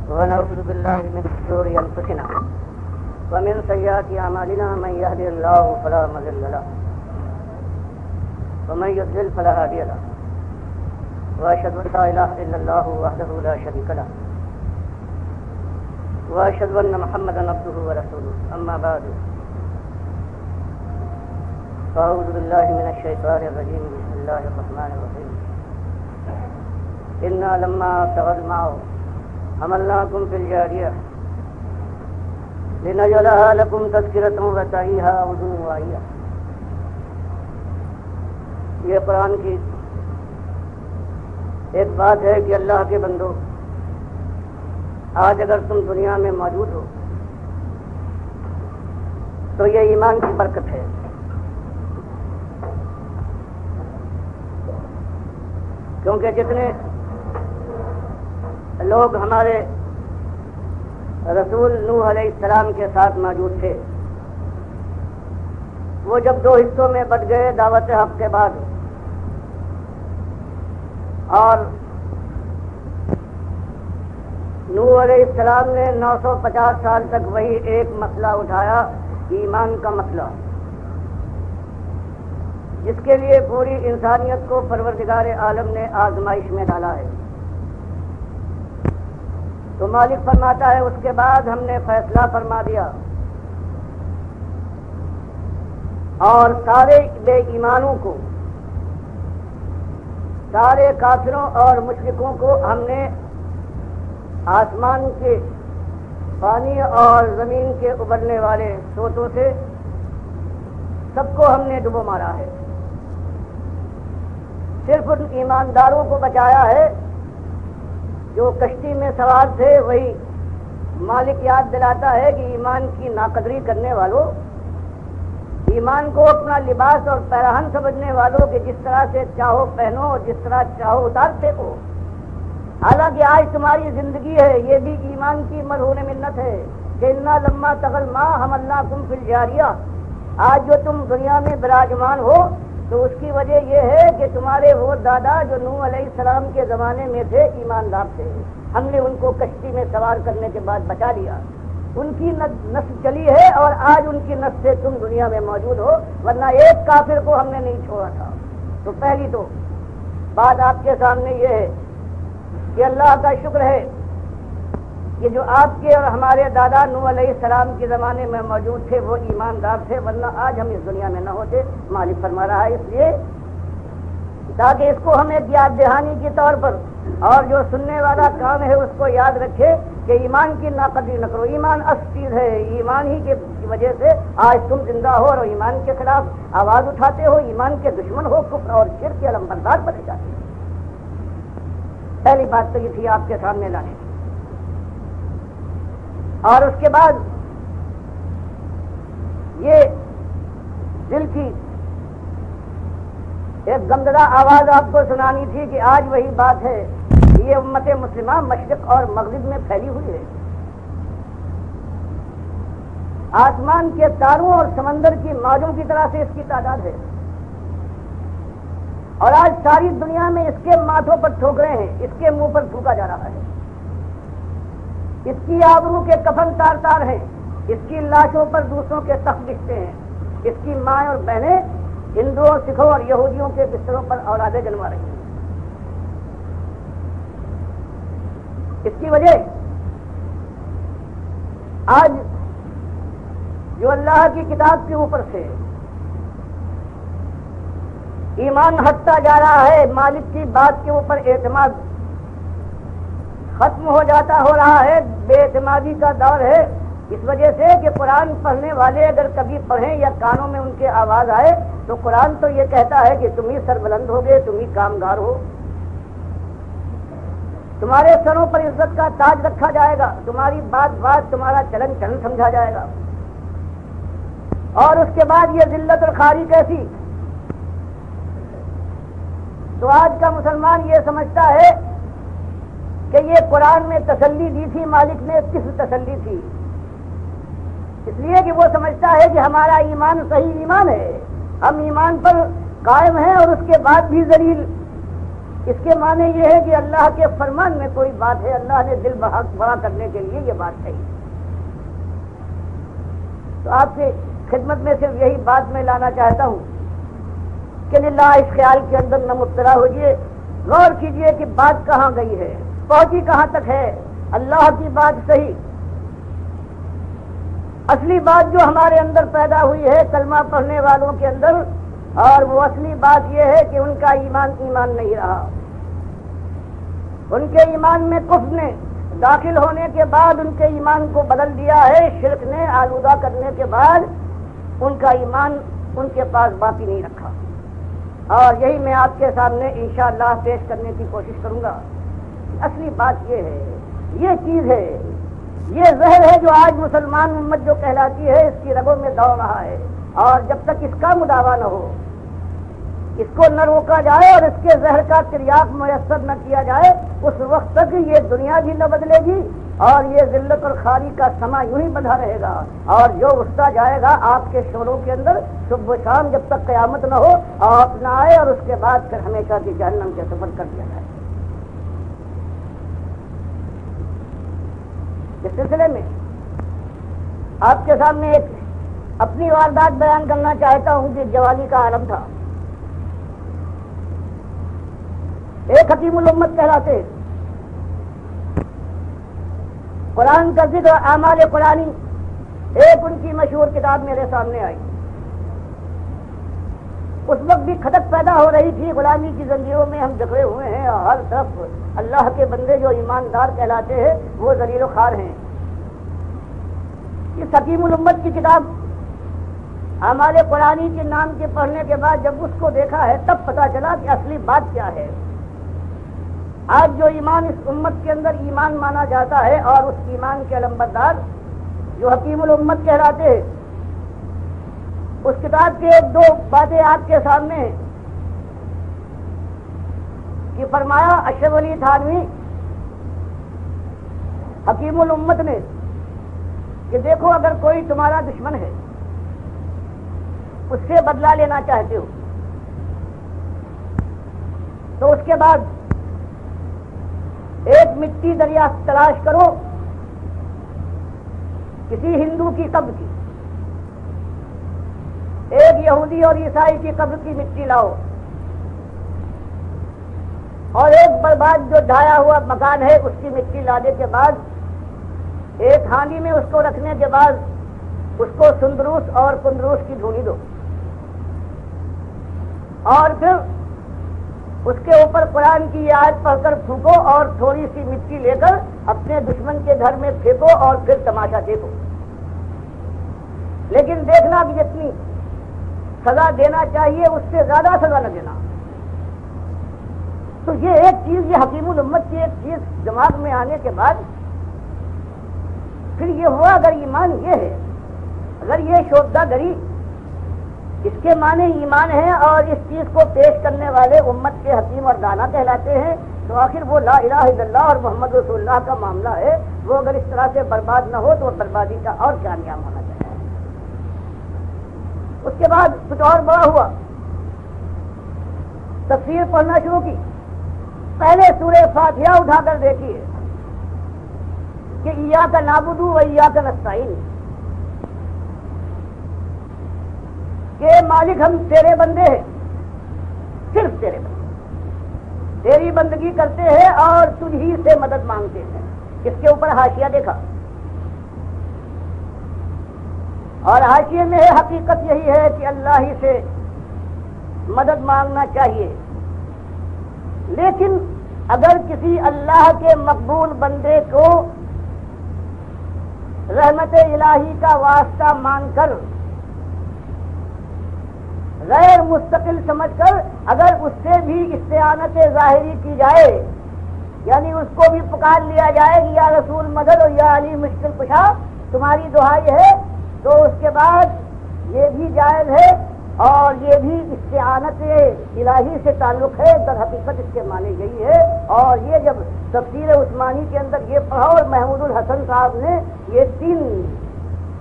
ونعوذ بالله من شرور أنفسنا ومن سيئات أعمالنا من يهده الله فلا مضل له ومن يضلل فلا هادي له وأشهد أن لا إله إلا الله وحده لا شريك له وأشهد أن محمدا عبده ورسوله أما بعد فأعوذ بالله من الشيطان الرجيم بسم الله الرحمن الرحيم إنا لما طغى الماء حملناكم في الجارية لنجعلها لكم تذكرة وتعيها أذن واعية. یہ قرآن کی ایک بات ہے کہ اللہ کے بندو، آج اگر تم دنیا میں موجود ہو تو یہ ایمان کی برکت ہے. کیونکہ جتنے لوگ ہمارے رسول نوح علیہ السلام کے ساتھ موجود تھے، وہ جب دو حصوں میں بٹ گئے دعوت حق کے بعد، اور نوح علیہ السلام نے 950 سال تک وہی ایک مسئلہ اٹھایا، ایمان کا مسئلہ، جس کے لیے پوری انسانیت کو پروردگار عالم نے آزمائش میں ڈالا ہے. تو مالک فرماتا ہے اس کے بعد ہم نے فیصلہ فرما دیا اور سارے بے ایمانوں کو، سارے کافروں اور مشرکوں کو ہم نے آسمان کے پانی اور زمین کے ابلنے والے سوتوں سے سب کو ہم نے ڈبو مارا ہے. صرف ان ایمانداروں کو بچایا ہے جو کشتی میں سوار تھے. وہی مالک یاد دلاتا ہے کہ ایمان کی ناقدری کرنے والوں، ایمان کو اپنا لباس اور پیراہن سمجھنے والوں کہ جس طرح سے چاہو پہنو اور جس طرح چاہو اتار پھینکو. حالانکہ آج تمہاری زندگی ہے، یہ بھی ایمان کی مرہون منت ہے کہ انا لما طغى الماء حملناكم في الجارية. آج جو تم دنیا میں براجمان ہو تو اس کی وجہ یہ ہے کہ تمہارے وہ دادا جو نوح علیہ السلام کے زمانے میں تھے ایماندار تھے، ہم نے ان کو کشتی میں سوار کرنے کے بعد بچا لیا. ان کی نسل چلی ہے اور آج ان کی نسل سے تم دنیا میں موجود ہو، ورنہ ایک کافر کو ہم نے نہیں چھوڑا تھا. تو پہلی تو بات آپ کے سامنے یہ ہے کہ اللہ کا شکر ہے کہ جو آپ کے اور ہمارے دادا نوح علیہ السلام کے زمانے میں موجود تھے وہ ایماندار تھے، ورنہ آج ہم اس دنیا میں نہ ہوتے. مالک فرما رہا ہے اس لیے تاکہ اس کو ہم ایک یاد دہانی کے طور پر اور جو سننے والا کام ہے اس کو یاد رکھے کہ ایمان کی ناقدری نہ کرو. ایمان اصل چیز ہے، ایمان ہی کی وجہ سے آج تم زندہ ہو اور ایمان کے خلاف آواز اٹھاتے ہو، ایمان کے دشمن ہو، کفر اور شرک کے علمبردار بنے جاتے ہو. پہلی بات تو یہ تھی آپ کے سامنے لانے کی. اور اس کے بعد یہ دل کی ایک گمزدہ آواز آپ کو سنانی تھی کہ آج وہی بات ہے. یہ امت مسلمہ مشرق اور مغرب میں پھیلی ہوئی ہے. آسمان کے تاروں اور سمندر کی موجوں کی طرح سے اس کی تعداد ہے، اور آج ساری دنیا میں اس کے ماتھوں پر ٹھوکرے ہیں، اس کے منہ پر تھوکا جا رہا ہے. اس کی آبرو کے کفن تار تار ہیں، اس کی لاشوں پر دوسروں کے تخت بچھتے ہیں. اس کی مائیں اور بہنیں ہندوؤں، سکھوں اور یہودیوں کے بستروں پر اولادیں جنما رہی ہیں. اس کی وجہ آج جو اللہ کی کتاب کے اوپر سے ایمان ہٹتا جا رہا ہے، مالک کی بات کے اوپر اعتماد ختم ہو جاتا ہو رہا ہے، بے اعتمادی کا دور ہے. اس وجہ سے کہ قرآن پڑھنے والے اگر کبھی پڑھیں یا کانوں میں ان کے آواز آئے تو قرآن تو یہ کہتا ہے کہ تم ہی سربلند ہوگے، تم ہی کامگار ہو، تمہارے سروں پر عزت کا تاج رکھا جائے گا، تمہاری بات بات، تمہارا چلن چلن سمجھا جائے گا. اور اس کے بعد یہ ذلت اور خواری کیسی. تو آج کا مسلمان یہ سمجھتا ہے کہ یہ قرآن میں تسلی دی تھی، مالک نے کس تسلی تھی؟ اس لیے کہ وہ سمجھتا ہے کہ ہمارا ایمان صحیح ایمان ہے، ہم ایمان پر قائم ہیں اور اس کے بعد بھی ذلیل اس کے معنی یہ ہے کہ اللہ کے فرمان میں کوئی بات ہے، اللہ نے دل بڑا کرنے کے لیے یہ بات کہی۔ تو آپ کی خدمت میں صرف یہی بات میں لانا چاہتا ہوں کہ للہ اس خیال کے اندر نہ مبتلا ہوئیے، غور کیجئے کہ بات کہاں گئی ہے، پہنچی کہاں تک ہے۔ اللہ کی بات صحیح، اصلی بات جو ہمارے اندر پیدا ہوئی ہے کلمہ پڑھنے والوں کے اندر، اور وہ اصلی بات یہ ہے کہ ان کا ایمان نہیں رہا۔ ان کے ایمان میں کفر نے داخل ہونے کے بعد ان کے ایمان کو بدل دیا ہے، شرک نے آلودہ کرنے کے بعد ان کا ایمان ان کے پاس باقی نہیں رکھا۔ اور یہی میں آپ کے سامنے انشاءاللہ پیش کرنے کی کوشش کروں گا۔ اصلی بات یہ ہے، یہ چیز ہے، یہ زہر ہے جو آج مسلمان امت جو کہلاتی ہے اس کی رگوں میں دوڑ رہا ہے، اور جب تک اس کا مداوع نہ ہو، اس کو نہ روکا جائے اور اس کے زہر کا تریاق میسر نہ کیا جائے، اس وقت تک یہ دنیا بھی نہ بدلے گی اور یہ ذلت اور خواری کا سما یوں ہی بندھا رہے گا، اور جو اٹھتا جائے گا آپ کے شوروں کے اندر صبح و شام جب تک قیامت نہ ہو آپ نہ آئے، اور اس کے بعد پھر ہمیشہ کی جہنم کے سفر کر دیا جائے۔ اس سلسلے میں آپ کے سامنے ایک اپنی واردات بیان کرنا چاہتا ہوں کہ جوالی کا عالم تھا، ایک حکیم الامت کہلاتے، قرآن کا ذکر اعمال قرآنی ایک ان کی مشہور کتاب میرے سامنے آئی۔ اس وقت بھی کھٹک پیدا ہو رہی تھی، غلامی کی زنجیروں میں ہم جکڑے ہوئے ہیں، اور ہر طرف اللہ کے بندے جو ایماندار کہلاتے ہیں وہ ذلیل و خوار ہیں۔ اس حکیم الامت کی کتاب اعمال قرآنی کے نام کے پڑھنے کے بعد جب اس کو دیکھا ہے تب پتہ چلا کہ اصلی بات کیا ہے۔ آج جو ایمان اس امت کے اندر ایمان مانا جاتا ہے، اور اس ایمان کے علمبردار جو حکیم الامت کہلاتے ہیں، اس کتاب کے ایک دو باتیں آپ کے سامنے ہیں کہ فرمایا اشرف علی تھانوی حکیم الامت نے کہ دیکھو اگر کوئی تمہارا دشمن ہے اس سے بدلہ لینا چاہتے ہو تو اس کے بعد ایک مٹی دریافت تلاش کرو کسی ہندو کی قبر کی، ایک یہودی اور عیسائی کی قبر کی مٹی لاؤ، اور ایک برباد جو ڈھایا ہوا مکان ہے اس کی مٹی لانے کے بعد ایک ہانڈی میں اس کو رکھنے کے بعد اس کو سندروس اور کندروس کی دھونی دو، اور پھر اس کے اوپر قرآن کی یہ آیت پڑھ کر پھونکو اور تھوڑی سی مٹی لے کر اپنے دشمن کے گھر میں پھینکو اور پھر تماشا دیکھو، لیکن دیکھنا کہ جتنی سزا دینا چاہیے اس سے زیادہ سزا نہ دینا۔ تو یہ ایک چیز، یہ حکیم الامت کی ایک چیز دماغ میں آنے کے بعد پھر یہ ہوا اگر ایمان یہ ہے، اگر یہ شوبدہ گری اس کے معنی ایمان ہے اور اس چیز کو پیش کرنے والے امت کے حکیم اور دانا کہلاتے ہیں، تو آخر وہ لا الہ الا اللہ اور محمد رسول اللہ کا معاملہ ہے، وہ اگر اس طرح سے برباد نہ ہو تو بربادی کا اور کیا انجام ہونا چاہیے۔ اس کے بعد کچھ اور بڑا ہوا، تفسیر پڑھنا شروع کی، پہلے سورہ فاتحہ اٹھا کر دیکھیے کہ ایاک نعبد و ایاک نستعین، کہ مالک ہم تیرے بندے ہیں، صرف تیرے بندے، تیری بندگی کرتے ہیں اور تجھ ہی سے مدد مانگتے ہیں۔ اس کے اوپر حاشیہ دیکھا، اور حاشیے میں حقیقت یہی ہے کہ اللہ ہی سے مدد مانگنا چاہیے، لیکن اگر کسی اللہ کے مقبول بندے کو رحمت الہی کا واسطہ مان کر غیر مستقل سمجھ کر اگر اس سے بھی استعانت ظاہری کی جائے، یعنی اس کو بھی پکار لیا جائے کہ یا رسول مدد اور یا علی مشکل کشا تمہاری دعائی ہے، تو اس کے بعد یہ بھی جائز ہے اور یہ بھی استعانت الہی سے تعلق ہے، در حقیقت اس کے معنی یہی ہے۔ اور یہ جب تفسیر عثمانی کے اندر یہ پڑھا اور محمود الحسن صاحب نے یہ 3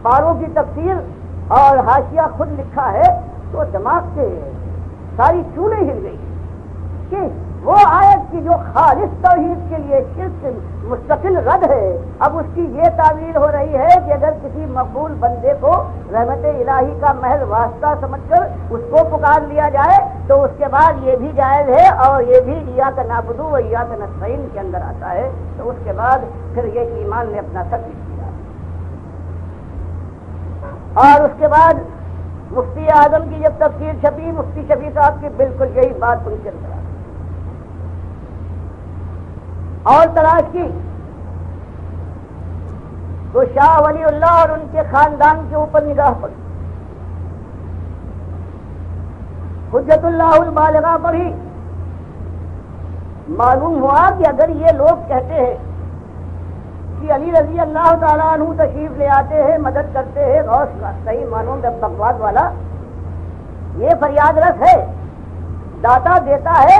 پاروں کی تفسیر اور حاشیہ خود لکھا ہے، تو دماغ سے ساری چولیں ہل گئی کہ وہ آیت کی جو خالص توحید کے لیے شرک مستقل رد ہے، اب اس کی یہ تعویل ہو رہی ہے کہ اگر کسی مقبول بندے کو رحمت الہی کا محض واسطہ سمجھ کر اس کو پکار لیا جائے تو اس کے بعد یہ بھی جائز ہے، اور یہ بھی ایاک نعبد و ایاک نستعین کے اندر آتا ہے، تو اس کے بعد پھر یہ ایمان نے اپنا سچ کیا۔ اور اس کے بعد مفتی اعظم کی جب تفسیر چھپی، مفتی شفیع صاحب کی بالکل یہی بات ان کے اندر اور تلاش کی تو شاہ ولی اللہ اور ان کے خاندان کے اوپر نگاہ پڑی، حجت اللہ البالغہ پڑھی، معلوم ہوا کہ اگر یہ لوگ کہتے ہیں کہ علی رضی اللہ تعالیٰ عنہ تشریف لے آتے ہیں، مدد کرتے ہیں، غوث کا صحیح معنوں میں بغواد والا، یہ فریاد رس ہے، داتا دیتا ہے،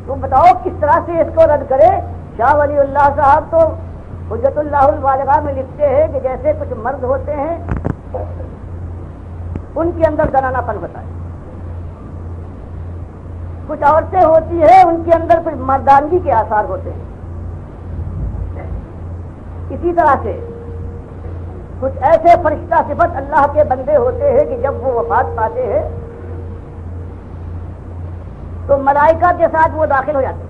تو بتاؤ کس طرح سے اس کو رد کرے۔ شاہ ولی اللہ صاحب تو حجت اللہ البالغہ میں لکھتے ہیں کہ جیسے کچھ مرد ہوتے ہیں ان کے اندر زنانہ پن ہوتا ہے، کچھ عورتیں ہوتی ہیں ان کے اندر کچھ مردانگی کے آثار ہوتے ہیں، اسی طرح سے کچھ ایسے فرشتہ صفت اللہ کے بندے ہوتے ہیں کہ جب وہ وفات پاتے ہیں تو ملائکہ کے ساتھ وہ داخل ہو جاتے ہیں،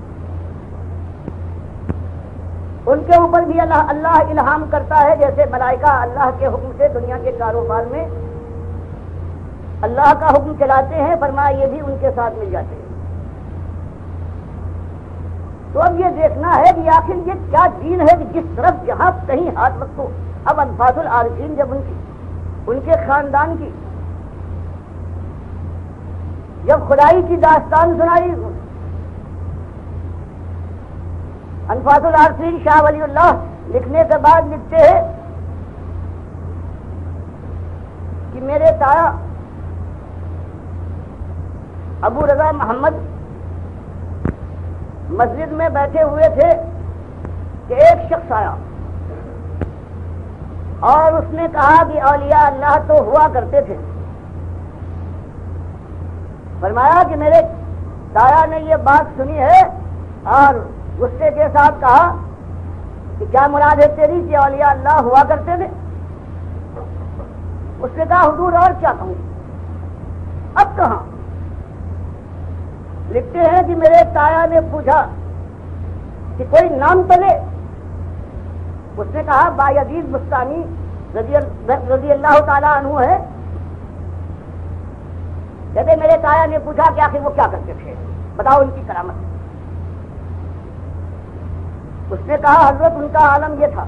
ان کے اوپر بھی اللہ الہام کرتا ہے، جیسے ملائکہ اللہ کے حکم سے دنیا کے کاروبار میں اللہ کا حکم چلاتے ہیں، فرمایا یہ بھی ان کے ساتھ مل جاتے ہیں۔ تو اب یہ دیکھنا ہے کہ آخر یہ کیا دین ہے کہ جس طرف جہاں کہیں ہاتھ رکھو۔ اب انفاس العارفین جب ان کے خاندان کی جب خدائی کی داستان سنائی، انفاس العارفین شاہ ولی اللہ لکھنے کے بعد لکھتے ہیں کہ میرے تایا ابو رضا محمد مسجد میں بیٹھے ہوئے تھے کہ ایک شخص آیا اور اس نے کہا کہ اولیاء اللہ تو ہوا کرتے تھے۔ فرمایا کہ میرے تایا نے یہ بات سنی ہے اور غصے کے ساتھ کہا کہ کیا مراد ہے تیری کہ اولیاء اللہ ہوا کرتے تھے؟ اس نے کہا حضور اور کیا کہوں، اب کہاں؟ لکھتے ہیں کہ میرے تایا نے پوچھا کہ کوئی نام تو لے۔ اس نے کہا بایزید بستانی رضی اللہ تعالیٰ عنہ ہے۔ کہتے میرے تایا نے پوچھا کہ آخر وہ کیا کرتے تھے، بتاؤ ان کی کرامت۔ اس نے کہا حضرت ان کا عالم یہ تھا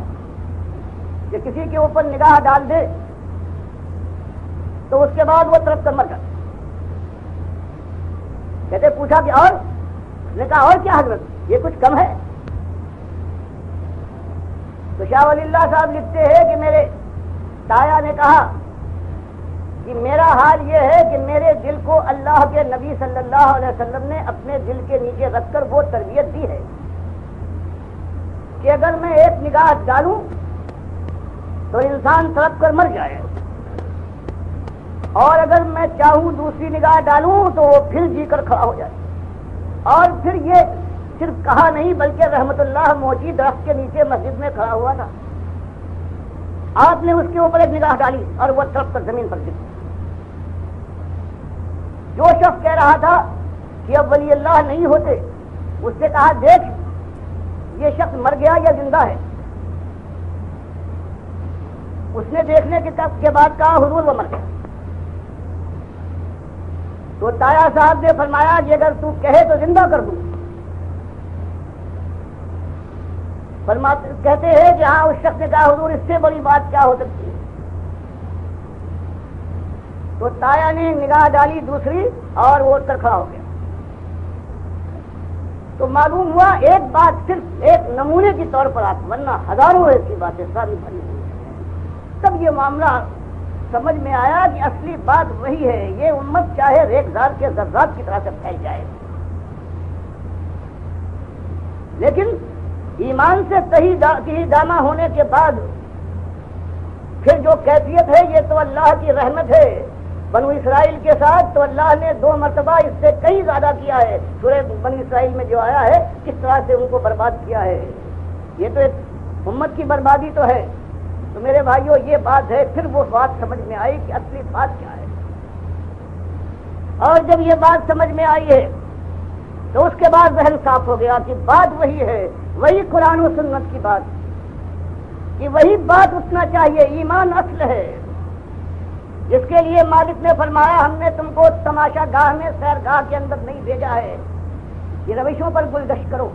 کہ کسی کے اوپر نگاہ ڈال دے تو اس کے بعد وہ طرف کر مر جاتا۔ کہتے پوچھا کہ اور؟ اس نے کہا اور کیا حضرت، یہ کچھ کم ہے؟ تو شاہ ولی اللہ صاحب لکھتے ہیں کہ میرے تایا نے کہا کہ میرا حال یہ ہے کہ میرے دل کو اللہ کے نبی صلی اللہ علیہ وسلم نے اپنے دل کے نیچے رکھ کر وہ تربیت دی ہے کہ اگر میں ایک نگاہ ڈالوں تو انسان تڑپ کر مر جائے، اور اگر میں چاہوں دوسری نگاہ ڈالوں تو وہ پھر جی کر کھڑا ہو جائے۔ اور پھر یہ صرف کہا نہیں بلکہ رحمت اللہ موجی درخت کے نیچے مسجد میں کھڑا ہوا تھا، آپ نے اس کے اوپر ایک نگاہ ڈالی اور وہ تڑپ کر زمین پر گر گیا۔ جو شخص کہہ رہا تھا کہ اب ولی اللہ نہیں ہوتے، اس سے کہا دیکھ یہ شخص مر گیا یا زندہ ہے؟ اس نے دیکھنے کے بعد کہا حضور وہ مر گیا۔ تو تایا صاحب نے فرمایا کہ اگر تو کہے تو زندہ کر دوں۔ کہتے ہیں کہ ہاں، اس شخص نے کہا حضور اس سے بڑی بات کیا ہو سکتی ہے؟ تو تایا نے نگاہ ڈالی دوسری اور وہ اٹھ کر کھڑا ہو گیا۔ تو معلوم ہوا ایک بات صرف ایک نمونے کے طور پر آپ، ورنہ ہزاروں ایسی باتیں ساری بنی ہوئی ہیں۔ تب یہ معاملہ سمجھ میں آیا کہ اصلی بات وہی ہے، یہ امت چاہے ریگزار کے ذرات کی طرح سے پھیل جائے، لیکن ایمان سے کہیں دامہ ہونے کے بعد پھر جو کیفیت ہے یہ تو اللہ کی رحمت ہے بنو اسرائیل کے ساتھ تو اللہ نے 2 مرتبہ اس سے کئی زیادہ کیا ہے. سورہ بنو اسرائیل میں جو آیا ہے کس طرح سے ان کو برباد کیا ہے. یہ تو ایک امت کی بربادی تو ہے. تو میرے بھائیوں یہ بات ہے. پھر وہ بات سمجھ میں آئی کہ اصلی بات کیا ہے. اور جب یہ بات سمجھ میں آئی ہے تو اس کے بعد ذہن صاف ہو گیا کہ بات وہی ہے, وہی قرآن و سنت کی بات, کہ وہی بات اٹھنا چاہیے. ایمان اصل ہے جس کے لیے مالک نے فرمایا ہم نے تم کو تماشا گاہ میں سیر گاہ کے اندر نہیں بھیجا ہے کہ روشوں پر گلگشت کرو,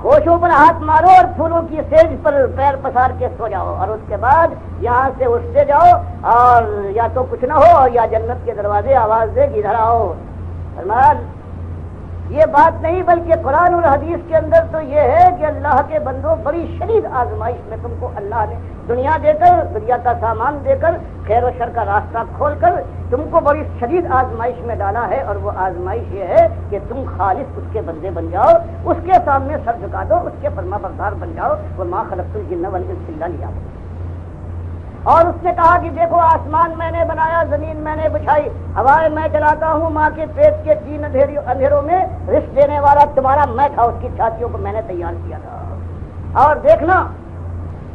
خوشوں پر ہاتھ مارو اور پھولوں کی سیج پر پیر پسار کے سو جاؤ, اور اس کے بعد یہاں سے اٹھتے جاؤ اور یا تو کچھ نہ ہو یا جنت کے دروازے آواز دے ادھر آؤ. فرمایا یہ بات نہیں, بلکہ قرآن اور حدیث کے اندر تو یہ ہے کہ اللہ کے بندوں بڑی شدید آزمائش میں تم کو اللہ نے دنیا دے کر, دنیا کا سامان دے کر, خیر و شر کا راستہ کھول کر تم کو بڑی شدید آزمائش میں ڈالا ہے. اور وہ آزمائش یہ ہے کہ تم خالص اس کے بندے بن جاؤ, اس کے سامنے سر جھکا دو, اس کے فرما بردار بن جاؤ. وما خلقت الجن والانس الا لیعبدون. اور اس نے کہا کہ دیکھو آسمان میں نے بنایا, زمین میں نے بچھائی, ہوائیں میں چلاتا ہوں, ماں کے پیٹ کے 3 اندھیروں میں رزق دینے والا تمہارا میں تھا, اس کی چھاتیوں کو میں نے تیار کیا تھا. اور دیکھنا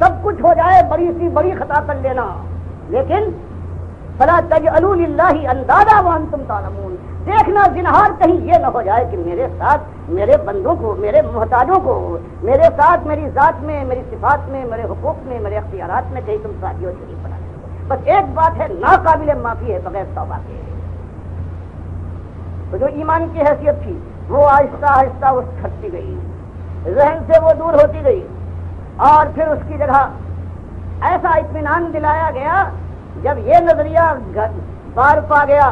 سب کچھ ہو جائے, بڑی سی بڑی خطا کر لینا, لیکن فلا تجعلوا للہ اندادا وانتم تعلمون. دیکھنا زنہار کہیں یہ نہ ہو جائے کہ میرے ساتھ میرے بندوں کو, میرے محتاجوں کو, میرے ساتھ میری ذات میں, میری صفات میں, میرے حقوق میں, میرے اختیارات میں کہیں تم ساتھی و شریک بنا لو. بس ایک بات ہے ناقابل معافی ہے بغیر توبہ کے. تو جو ایمان کی حیثیت تھی وہ آہستہ آہستہ اس کھٹتی گئی, ذہن سے وہ دور ہوتی گئی, اور پھر اس کی جگہ ایسا اطمینان دلایا گیا جب یہ نظریہ بار پا گیا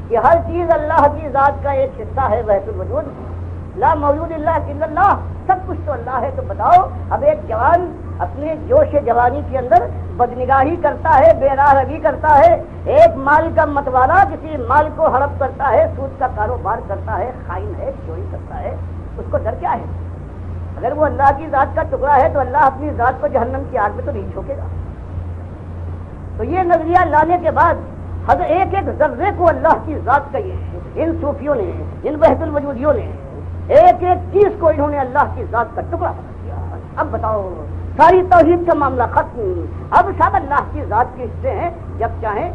کہ ہر چیز اللہ کی ذات کا ایک حصہ ہے, وحدت الوجود, لا موجود اللہ الا اللہ, سب کچھ تو اللہ ہے. تو بتاؤ اب ایک جوان اپنے جوش جوانی کے اندر بدنگاہی کرتا ہے, بے راہ روی کرتا ہے, ایک مال کا متوالا کسی مال کو ہڑپ کرتا ہے, سود کا کاروبار کرتا ہے, خائن ہے, چوری کرتا ہے, اس کو ڈر کیا ہے؟ اگر وہ اللہ کی ذات کا ٹکڑا ہے تو اللہ اپنی ذات کو جہنم کی آگ میں تو نہیں جھونکے گا. تو یہ نظریہ لانے کے بعد ہر ایک ایک ذرے کو اللہ کی ذات کا, یہ ان صوفیوں نے, ان وحدت الوجودیوں نے ایک ایک چیز کو انہوں نے اللہ کی ذات کا ٹکڑا بنا دیا. اب بتاؤ ساری توحید کا معاملہ ختم. اب سب اللہ کی ذات کے حصے ہیں, جب چاہیں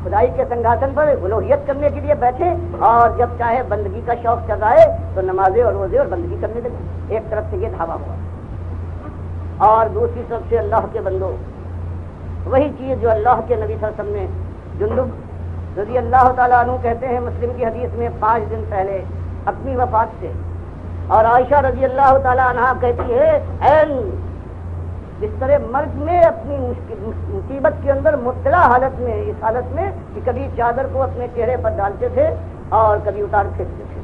خدائی کے سنگھاسن پر الوہیت کرنے کے لیے بیٹھے, اور جب چاہے بندگی کا شوق چل رہا ہے تو نمازیں اور روزے اور بندگی کرنے لگے. ایک طرف سے یہ دھاوا ہوا, اور دوسری طرف سے اللہ کے بندوں وہی چیز جو اللہ کے نبی صلی اللہ علیہ وسلم نے, جندب رضی اللہ تعالیٰ عنہ کہتے ہیں مسلم کی حدیث میں 5 دن پہلے اپنی وفات سے, اور عائشہ رضی اللہ تعالیٰ عنہ کہتی ہے این بستر مرگ میں اپنی مصیبت کے اندر مبتلا حالت میں, اس حالت میں کہ کبھی چادر کو اپنے چہرے پر ڈالتے تھے اور کبھی اتار پھینکتے تھے.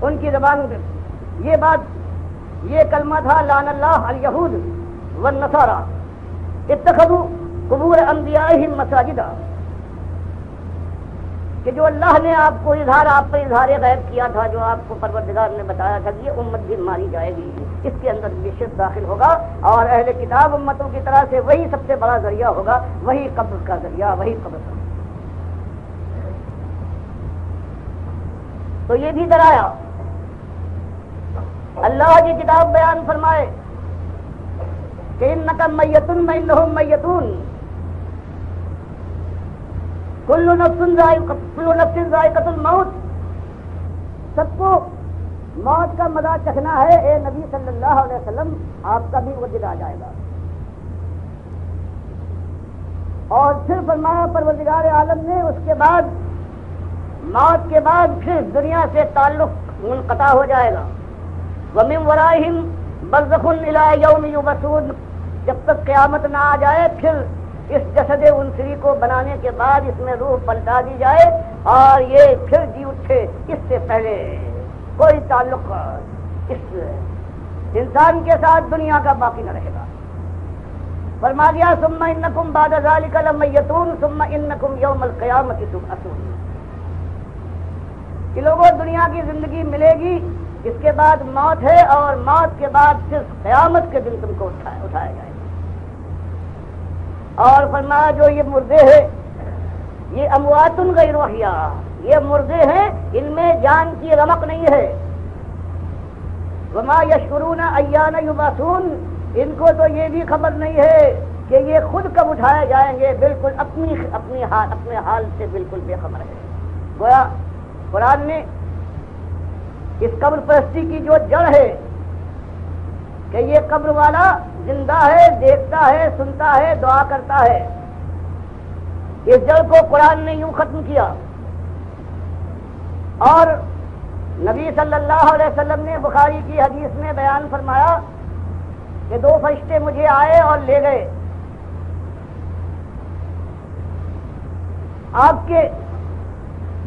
ان کی زبان یہ بات, یہ کلمہ تھا لعن اللہ الیہود والنصارى اتخذوا قبور انبیائہم مساجدا, کہ جو اللہ نے آپ کو آپ پر اظہار غیب کیا تھا, جو آپ کو پروردگار نے بتایا تھا کہ یہ امت بھی ماری جائے گی, اس کے اندر یہ شرک داخل ہوگا, اور اہل کتاب امتوں کی طرح سے وہی سب سے بڑا ذریعہ ہوگا, وہی قبر کا ذریعہ, وہی قبر کا. تو یہ بھی ڈرایا. اللہ کی کتاب بیان فرمائے کہ انک میت وانہم میتون, کل نفس ذائقۃ الموت, سب کو موت کا مزہ چکھنا ہے. اے نبی صلی اللہ علیہ وسلم آپ کا بھی وہ دن آ جائے گا. اور پھر فرمایا پروردگار عالم نے اس کے بعد, موت کے بعد پھر دنیا سے تعلق منقطع ہو جائے گا. ومن ورائہم برزخ الی یوم یبعثون, جب تک قیامت نہ آ جائے پھر اس جسد انسری کو بنانے کے بعد اس میں روح پلٹا دی جائے اور یہ پھر جی اٹھے. اس سے پہلے کوئی تعلق اس انسان کے ساتھ دنیا کا باقی نہ رہے گا. فرما دیا ثم انکم بعد ذلک لمیتون ثم انکم یوم القیامۃ تبعثون, کہ لوگوں دنیا کی زندگی ملے گی, اس کے بعد موت ہے, اور موت کے بعد پھر قیامت کے دن تم کو اٹھایا جائے گا. اور فرمایا جو یہ مردے ہیں یہ اموات غیر احیاء، یہ مردے ہیں، ان میں جان کی رمق نہیں ہے. وما یشعرون ایان یبعثون، ان کو تو یہ بھی خبر نہیں ہے کہ یہ خود کب اٹھائے جائیں گے، بالکل اپنے حال سے بالکل بے خبر ہے. گویا قرآن نے اس قبر پرستی کی جو جڑ ہے کہ یہ قبر والا زندہ ہے، دیکھتا ہے، سنتا ہے، دعا کرتا ہے، اس جڑ کو قرآن نے یوں ختم کیا. اور نبی صلی اللہ علیہ وسلم نے بخاری کی حدیث میں بیان فرمایا کہ دو فرشتے مجھے آئے اور لے گئے. آپ کے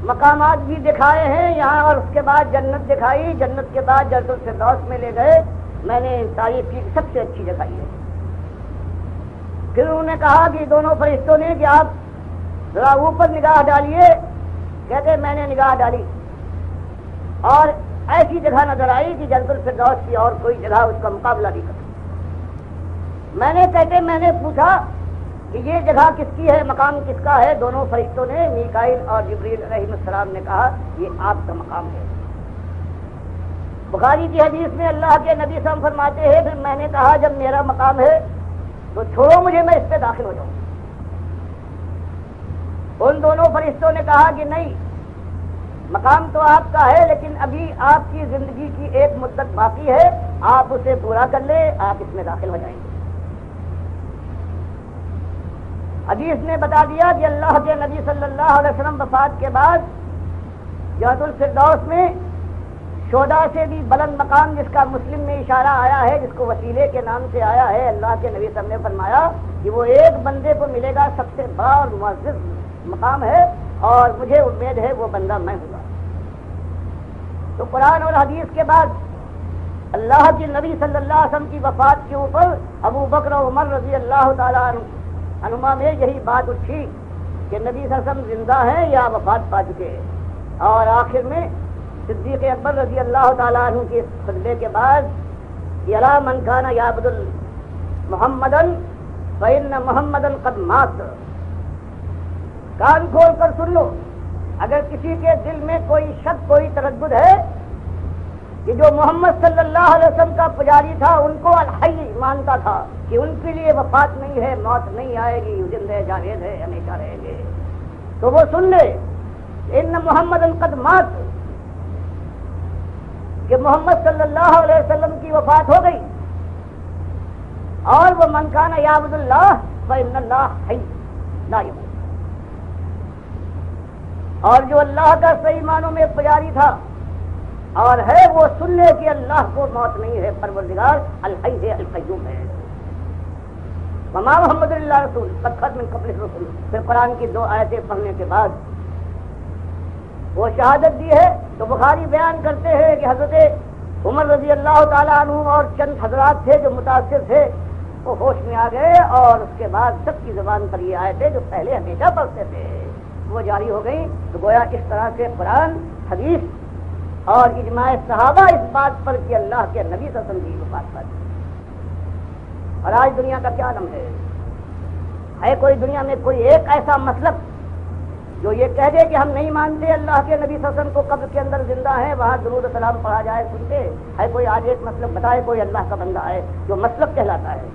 مقامات بھی دکھائے ہیں یہاں، اور اس کے بعد جنت دکھائی، جنت کے بعد جنت الفردوس میں لے گئے. میں نے تعریف کی سب سے اچھی جگہ یہ ہے. پھر انہوں نے کہا کہ دونوں فرشتوں نے کہ آپ ذرا اوپر نگاہ ڈالیے. کہتے میں نے نگاہ ڈالی اور ایسی جگہ نظر آئی کہ جنت الفردوس کی اور کوئی جگہ اس کا مقابلہ نہیں کرتی. میں نے پوچھا کہ یہ جگہ کس کی ہے، مقام کس کا ہے؟ دونوں فرشتوں نے، میکائیل اور جبریل علیہ السلام نے کہا یہ آپ کا مقام ہے. بخاری کی حدیث میں اللہ کے نبی صلی اللہ علیہ وسلم فرماتے ہیں پھر میں نے کہا جب میرا مقام ہے تو چھوڑو مجھے، میں اس پہ داخل ہو جاؤں. ان دونوں فرشتوں نے کہا کہ نہیں، مقام تو آپ کا ہے لیکن ابھی آپ کی زندگی کی ایک مدت باقی ہے، آپ اسے پورا کر لیں، آپ اس میں داخل ہو جائیں گے. حدیث نے بتا دیا کہ اللہ کے نبی صلی اللہ علیہ وسلم وفات کے بعد جنت الفردوس میں شہداء سے بھی بلند مقام، جس کا مسلم میں اشارہ آیا ہے، جس کو وسیلے کے نام سے آیا ہے، اللہ کے نبی صلی اللہ علیہ وسلم نے فرمایا کہ وہ ایک بندے کو ملے گا سب سے بڑا اور معزز مقام ہے، اور مجھے امید ہے وہ بندہ میں ہوں گا. تو قرآن اور حدیث کے بعد اللہ کے نبی صلی اللہ علیہ وسلم کی وفات کے اوپر ابو بکر و عمر رضی اللہ تعالیٰ عنہما میں یہی بات اٹھی کہ نبی صلی اللہ علیہ وسلم زندہ ہیں یا وفات پا چکے ہیں. اور آخر میں صدیق اکبر رضی اللہ تعالیٰ عنہ کے خطبے کے بعد یلا من کان یعبد محمدن فإن محمدن قد مات. کان کھول کر سن لو، اگر کسی کے دل میں کوئی شک، کوئی تردد ہے کہ جو محمد صلی اللہ علیہ وسلم کا پجاری تھا ان کو الحی مانتا تھا کہ ان کے لیے وفات نہیں ہے، موت نہیں آئے گی، زندہ جاوید ہے، ہمیشہ رہیں گے، تو وہ سن لے ان محمد قد مات، کہ محمد صلی اللہ علیہ وسلم کی وفات ہو گئی. اور وہ من کان یعبد اللہ فإن اللہ حی لا یموت. اور جو اللہ کا صحیح معنوں میں پجاری تھا اور ہے وہ سن لے کہ اللہ کو موت نہیں ہے، پروردگار الحی ہے، القیوم ہے. وما محمد اللہ رسول قد خلت من قبلہ الرسل. پھر قرآن کی 2 آیتیں پڑھنے کے بعد وہ شہادت دی ہے. تو بخاری بیان کرتے ہیں کہ حضرت عمر رضی اللہ تعالیٰ عنہ اور چند حضرات تھے جو متاثر تھے، وہ ہوش میں آ گئے، اور اس کے بعد سب کی زبان پر یہ آیتیں جو پہلے ہمیشہ پڑھتے تھے وہ جاری ہو گئی. تو گویا اس طرح سے قرآن، حدیث اور اجماع صحابہ اس بات پر کہ اللہ کے نبی صلی اللہ علیہ وسلم کی وفات پر. اور آج دنیا کا کیا عالم ہے کوئی دنیا میں کوئی ایک ایسا مسلک جو یہ کہہ دے کہ ہم نہیں مانتے اللہ کے نبی صلی اللہ علیہ وسلم کو قبر کے اندر زندہ ہے، وہاں درود و سلام پڑھا جائے سنتے ہے؟ کوئی آج ایک مسلک بتائے کوئی اللہ کا بندہ ہے جو مسلک کہلاتا ہے؟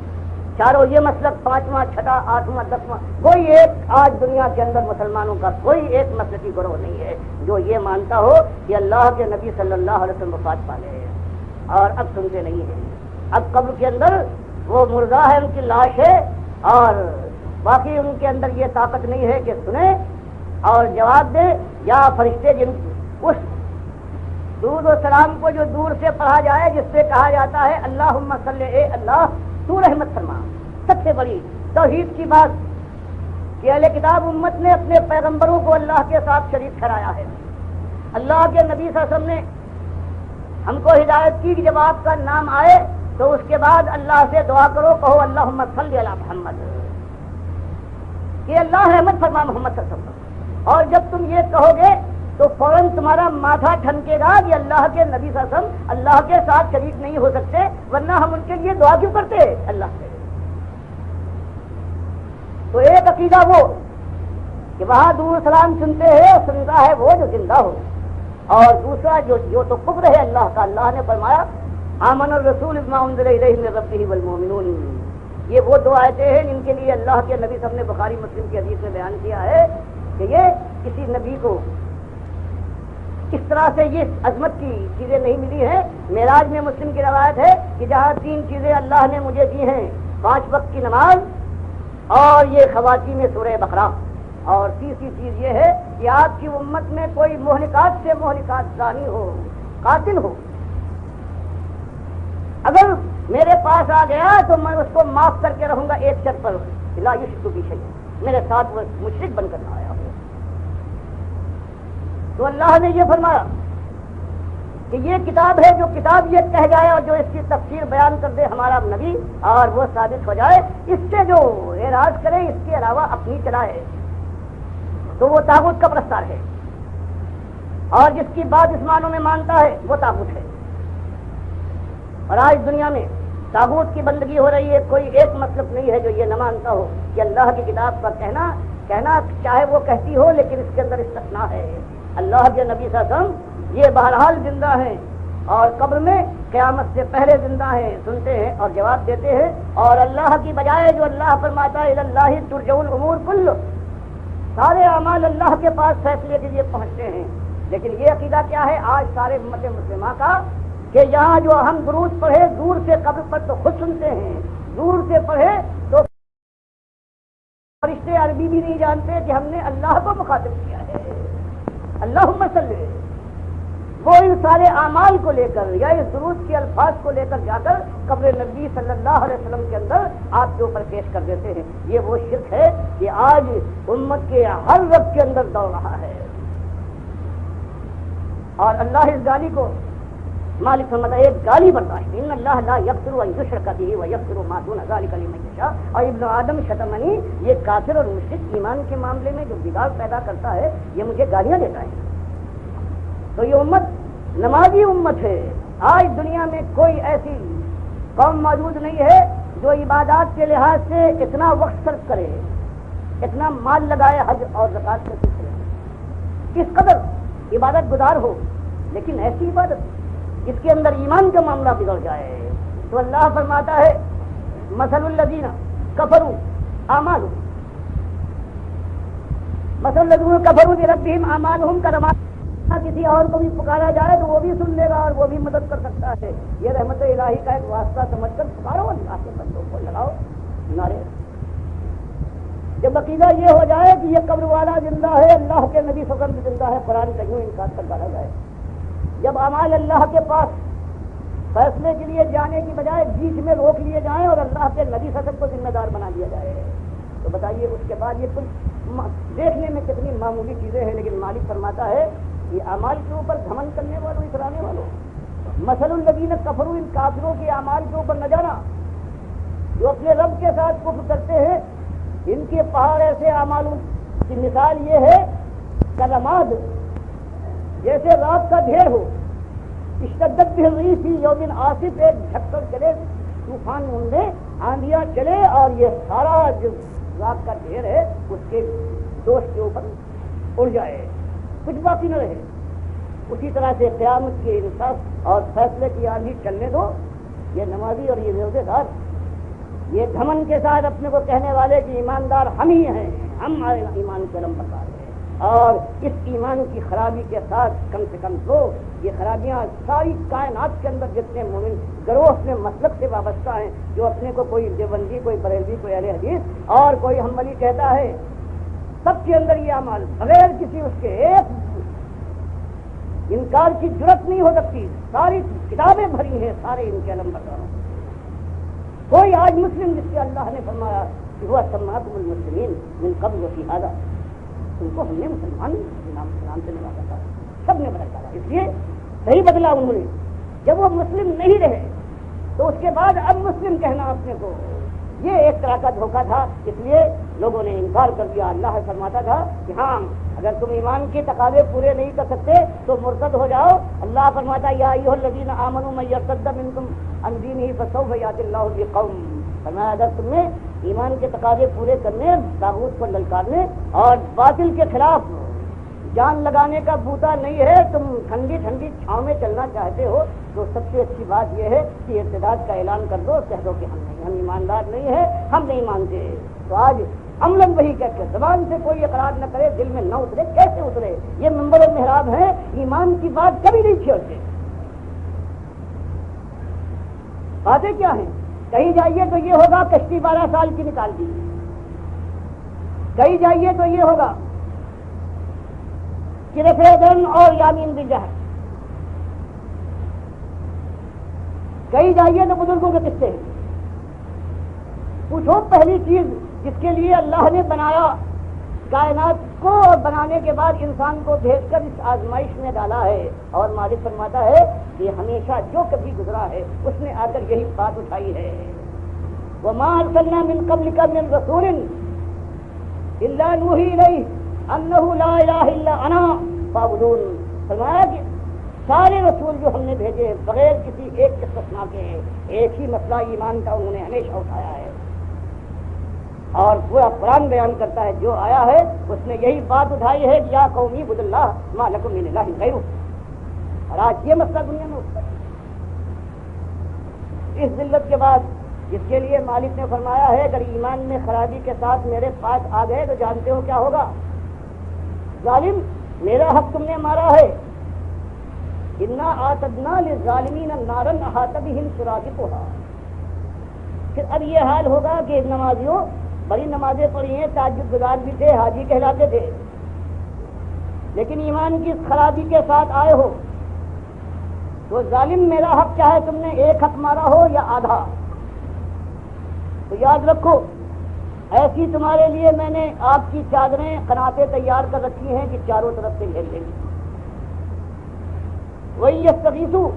چاروں یہ مسلک، 5واں 6واں 8واں 10واں، کوئی ایک آج دنیا کے اندر مسلمانوں کا کوئی ایک مسلکی گروہ نہیں ہے جو یہ مانتا ہو کہ اللہ کے نبی صلی اللہ علیہ وسلم وفات پا لے اور اب سنتے نہیں ہیں. اب قبر کے اندر وہ مردہ ہے، ان کی لاش ہے، اور باقی ان کے اندر یہ طاقت نہیں ہے کہ سنیں اور جواب دے. یا فرشتے جن اس درود و سلام کو جو دور سے پڑھا جائے، جس سے کہا جاتا ہے اللہم صلی، اے اللہ تو رحمت فرما. سب سے بڑی توحید کی بات کہ اہل کتاب امت نے اپنے پیغمبروں کو اللہ کے ساتھ شریک ٹھہرایا ہے. اللہ کے نبی صلی اللہ علیہ وسلم نے ہم کو ہدایت کی کہ جب آپ کا نام آئے تو اس کے بعد اللہ سے دعا کرو، کہو اللہم صلی علی محمد، کہ اللہ رحمت فرما محمد صلی اللہ علیہ وسلم. اور جب تم یہ کہو گے تو فوراً تمہارا ماتھا ٹھنکے گا کہ اللہ کے نبی صلی اللہ علیہ وسلم اللہ کے ساتھ شریک نہیں ہو سکتے، ورنہ ہم ان کے لیے دعا کیوں کرتے اللہ سے. تو ایک عقیدہ وہ کہ وہاں دور سلام سنتے ہیں اور سنتا ہے وہ جو زندہ ہو، اور دوسرا جو تو کفر ہے اللہ کا. اللہ نے فرمایا آمن الرسول بما انزل الیہ من ربہ والمؤمنون. یہ وہ دو آیتیں ہیں جن کے لیے اللہ کے نبی صاحب نے بخاری مسلم کی حدیث میں بیان کیا ہے کہ یہ کسی نبی کو اس طرح سے یہ عظمت کی چیزیں نہیں ملی ہیں. معراج میں مسلم کی روایت ہے کہ جہاں 3 چیزیں اللہ نے مجھے دی ہیں، 5 وقت کی نماز اور یہ خواتین میں سورہ بقرہ، اور تیسری چیز یہ ہے کہ آپ کی امت میں کوئی مہلکات سے مہلکات زانی ہو، قاتل ہو، اگر میرے پاس آ گیا تو میں اس کو معاف کر کے رہوں گا ایک شرط پر، لا یشرک بی شیئا، میرے ساتھ وہ مشرک بن کر نہ آیا ہو. تو اللہ نے یہ فرمایا کہ یہ کتاب ہے، جو کتاب یہ کہہ جائے اور جو اس کی تفسیر بیان کر دے ہمارا نبی اور وہ ثابت ہو جائے، اس سے جو اعراض کرے اس کے علاوہ اپنی چلائے تو وہ طاغوت کا پرستار ہے، اور جس کی بات اس معنوں میں مانتا ہے وہ طاغوت ہے. اور آج دنیا میں طاغوت کی بندگی ہو رہی ہے. کوئی ایک مطلب نہیں ہے جو یہ نہ مانتا ہو کہ اللہ کی کتاب کا کہنا چاہے وہ کہتی ہو، لیکن اس کے اندر استثناء ہے. اللہ کے نبی صلی اللہ علیہ وسلم یہ بہرحال زندہ ہیں اور قبر میں قیامت سے پہلے زندہ ہیں، سنتے ہیں اور جواب دیتے ہیں. اور اللہ کی بجائے جو اللہ فرماتا ہے اللہ ترجع الامور کل، سارے اعمال اللہ کے پاس فیصلے کے لیے پہنچتے ہیں. لیکن یہ عقیدہ کیا ہے آج سارے امت مسلمہ کا کہ یہاں جو ہم درود پڑھے دور سے قبر پر تو خود سنتے ہیں، دور سے پڑھے تو فرشتے عربی بھی نہیں جانتے کہ ہم نے اللہ کو مخاطب کیا ہے. اللہم صلی، وہ ان سارے اعمال کو لے کر یا اس درود کے الفاظ کو لے کر جا کر قبر نبی صلی اللہ علیہ وسلم کے اندر آپ کے اوپر پیش کر دیتے ہیں. یہ وہ شرک ہے کہ آج امت کے ہر رب کے اندر دوڑ رہا ہے. اور اللہ اس گالی کو مالک فرماتا ہے ایک گالی برداشت، ان اللہ لا یغفر ان یشرک بہ ویغفر ما دون ذلک لمن یشاء. اور ابن آدم شتمنی، یہ کافر اور مشرک ایمان کے معاملے میں جو بگاڑ پیدا کرتا ہے یہ مجھے گالیاں دیتا ہے. تو یہ امت نمازی امت ہے. آج دنیا میں کوئی ایسی قوم موجود نہیں ہے جو عبادات کے لحاظ سے اتنا وقت صرف کرے، اتنا مال لگائے حج اور زکوٰۃ کے سلسلے میں، اس قدر عبادت گزار ہو، لیکن ایسی عبادت جس کے اندر ایمان کا معاملہ بگڑ جائے. تو اللہ فرماتا ہے مثل الذین کفروا اعمالهم، مثل الذین کفروا بربہم اعمالهم کرماد، کسی اور کو بھی پکارا جائے تو وہ بھی سن لے گا اور وہ بھی مدد کر سکتا ہے. یہ رحمت الہی کا ایک واسطہ سمجھ کر پکارو، اللہ کے بندوں کو لگاؤ نعرے. جب عقیدہ یہ ہو جائے کہ یہ قبر والا زندہ ہے، اللہ کے نبی صلی اللہ علیہ وسلم زندہ ہے، قرآن کا یوں انکار کر ڈالا جائے. جب اعمال اللہ کے پاس فیصلے کے لیے جانے کی بجائے بیچ میں روک لیے جائیں اور اللہ کے نبی صلی اللہ علیہ وسلم کو ذمہ دار بنا دیا جائے، تو بتائیے اس کے بعد یہ کچھ دیکھنے میں کتنی معمولی چیزیں ہیں. لیکن مالک فرماتا ہے یہ اعمال کے اوپر گھمنڈ کرنے والوں، اترانے والوں، مثل الذین کفروا، ان کافروں کے اعمال کے اوپر نہ جانا جو اپنے رب کے ساتھ کفر کرتے ہیں. ان کے پہاڑ ایسے اعمال کی مثال یہ ہے کلماد، جیسے رات کا ڈھیر ہو، اشتدت بہ الريح فی یوم عاصف، ایک جھکڑ چلے، طوفان میں آندھیاں چلے اور یہ سارا جو رات کا ڈھیر ہے اس کے دوست کے اوپر اڑ جائے، کچھ باقی نہ رہے. اسی طرح سے قیامت کے انصاف اور فیصلے کی آندھی چلنے دو. یہ نمازی اور یہ روزے دار یہ گھمن کے ساتھ اپنے کو کہنے والے کہ ایماندار ہم ہی ہیں، ہم ایمان کے علم بتا رہے ہیں، اور اس ایمان کی خرابی کے ساتھ کم سے کم تو یہ خرابیاں ساری کائنات کے اندر جتنے مومن گروہ اپنے مسلک سے وابستہ ہیں، جو اپنے کو کوئی دیوبندی، کوئی بریلوی، کوئی اہل حدیث اور کوئی حنبلی کہتا ہے، سب کے اندر یہ اعمال بغیر کسی اس کے ایک انکار کی جرت نہیں ہو سکتی. ساری کتابیں بھری ہیں، سارے ان کے علم بتا رہا ہوں. کوئی آج مسلم جس سے اللہ نے فرمایا کہ وہ سماکم المسلمین من قبل وفی هذا، ان کو ہم نے مسلمان نام سے نوازا تھا، سب نے بدل ڈالا. اس لیے صحیح بدلا انہوں نے. جب وہ مسلم نہیں رہے تو اس کے بعد اب مسلم کہنا اپنے کو یہ ایک طرح کا دھوکہ تھا. اس لیے لوگوں نے انکار کر دیا. اللہ فرماتا تھا کہ ہاں اگر تم ایمان کے تقاضے پورے نہیں کر سکتے تو مرتد ہو جاؤ. اللہ فرماتا یا ایھا الذین آمنوا من یرتد منکم عن دینہ فسوف یأتی اللہ بقوم، فرمایا اگر تم میں ایمان کے تقاضے پورے کرنے، طاغوت کو للکارنے اور باطل کے خلاف جان لگانے کا بوتا نہیں ہے۔ تم ٹھنڈی ٹھنڈی چھاؤں میں چلنا چاہتے ہو تو سب سے اچھی بات یہ ہے کہ ارتداد کا اعلان کر دو، کہہ دو کہ ہم ایماندار نہیں ہیں، ہم نہیں مانتے۔ تو آج عملاً وہی کہہ کے زبان سے کوئی اقرار نہ کرے، دل میں نہ اترے، کیسے اترے؟ یہ منبر و محراب ہے، ایمان کی بات کبھی نہیں چھیڑتے۔ باتیں کیا ہیں؟ کہیں جائیے تو یہ ہوگا کشتی 12 سال کی نکال دی، کہیں جائیے تو یہ ہوگا کہ ریفرنڈم اور یامین بالجہر، کہیں جائیے تو بزرگوں کے قصے ہیں۔ پوچھو پہلی چیز جس کے لیے اللہ نے بنایا کائنات کو اور بنانے کے بعد انسان کو بھیج کر اس آزمائش میں ڈالا ہے، اور مالک فرماتا ہے کہ ہمیشہ جو کبھی گزرا ہے اس نے آ کر یہی بات اٹھائی ہے، وَمَا أَرْسَلْنَا مِن قَبْلِكَ مِن رَسُولٍ إِلَّا نُوحِي إِلَيْهِ أَنَّهُ لَا إِلَٰهَ إِلَّا أَنَا فَاعْبُدُونِ۔ فرمایا کہ سارے رسول جو ہم نے بھیجے بغیر کسی ایک استثناء کے ایک ہی مسئلہ ایمان کا انہوں نے ہمیشہ اٹھایا ہے، اور پورا قرآن بیان کرتا ہے جو آیا ہے اس نے یہی بات اٹھائی ہے کہ یا قومی عبدوا اللہ ما لکم من الہ غیرہ۔ اور آج یہ مسئلہ دنیا میں اٹھتا ہے اس ذلت کے بعد، جس کے لیے مالک نے فرمایا ہے اگر ایمان میں خرابی کے ساتھ میرے پاس آ گئے تو جانتے ہو کیا ہوگا؟ ظالم میرا حق تم نے مارا ہے، انا اعتدنا للظالمین نارا احاط بهم سرادقها۔ پھر اب یہ حال ہوگا کہ نمازیوں بڑی نمازیں پڑھی ہیں، تہجد گزار بھی تھے، حاجی کہلاتے تھے، لیکن ایمان کی خرابی کے ساتھ آئے ہو تو ظالم میرا حق چاہے تم نے ایک حق مارا ہو یا آدھا، تو یاد رکھو ایسی تمہارے لیے میں نے آپ کی چادریں قناتیں تیار کر رکھی ہیں کہ چاروں طرف سے گھیر لیں گی۔ وہی یستغیثوا،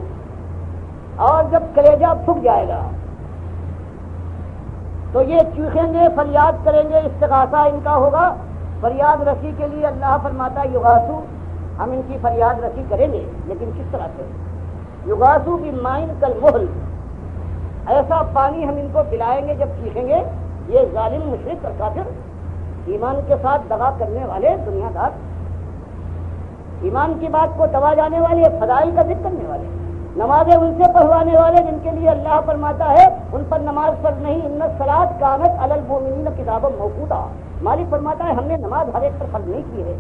اور جب کلیجہ پھک جائے گا تو یہ چیخیں گے، فریاد کریں گے، استغاثہ ان کا ہوگا، فریاد رسی کے لیے اللہ فرماتا ہے یغاثو، ہم ان کی فریاد رسی کریں گے، لیکن کس طرح سے؟ یغاثو بماء کالمہل، ایسا پانی ہم ان کو پلائیں گے جب چیخیں گے۔ یہ ظالم مشرک اور کافر، ایمان کے ساتھ دغا کرنے والے دنیا دار، ایمان کی بات کو دبا جانے والے، فضائل کا ذکر کرنے والے، نمازیں ان سے پڑھوانے والے جن کے لیے اللہ فرماتا ہے ان پر نماز فرض نہیں، ان الصلاۃ کانت علی المؤمنین کتابا موقوتا۔ مالک فرماتا ہے ہم نے نماز ہر ایک پر فرض نہیں کی ہے،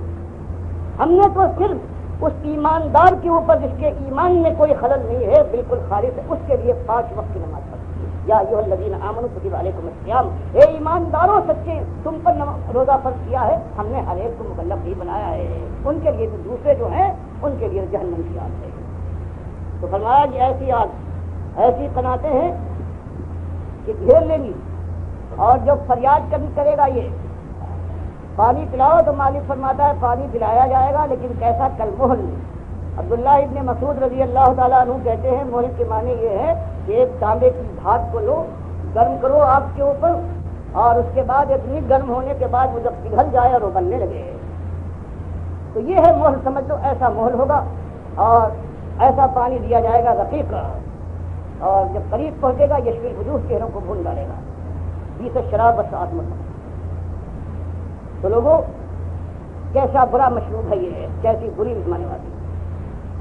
ہم نے تو صرف اس ایماندار کے اوپر جس کے ایمان میں کوئی خلل نہیں ہے، بالکل خالص ہے، اس کے لیے 5 وقت کی نماز فرض کی۔ یا ایھا الذین آمنوا کتب علیکم الصیام، اے ایمانداروں سچے تم پر روزہ فرض کیا ہے، ہم نے ہر ایک کو مکلف نہیں بنایا ہے، ان کے لیے دوسرے جو ہیں ان کے لیے جہنم کی آگ ہے۔ تو فرمایا کہ ایسی آگ، ایسی قناتیں ہیں کہ گھیر لیں گی، اور جب فریاد کرے گا یہ پانی پلاؤ تو مالک فرماتا ہے پانی پلایا جائے گا، لیکن کیسا؟ کالمہل۔ عبداللہ ابن مسعود رضی اللہ تعالیٰ عنہ کہتے ہیں مہل کے معنی یہ ہے کہ ایک تانبے کی دھات کو لو، گرم کرو آگ کے اوپر، اور اس کے بعد اتنی گرم ہونے کے بعد وہ جب پگھل جائے اور وہ بننے لگے، تو یہ ہے مہل، سمجھ لو ایسا مہل ہوگا، اور ایسا پانی دیا جائے گا رقیق، اور جب قریب پہنچے گا یشفی الوجوہ، چہروں کو بھون ڈالے گا، بیس شراب بساط مطلب۔ تو لوگوں کیسا برا مشروب ہے یہ، کیسی بری مہمانے والی،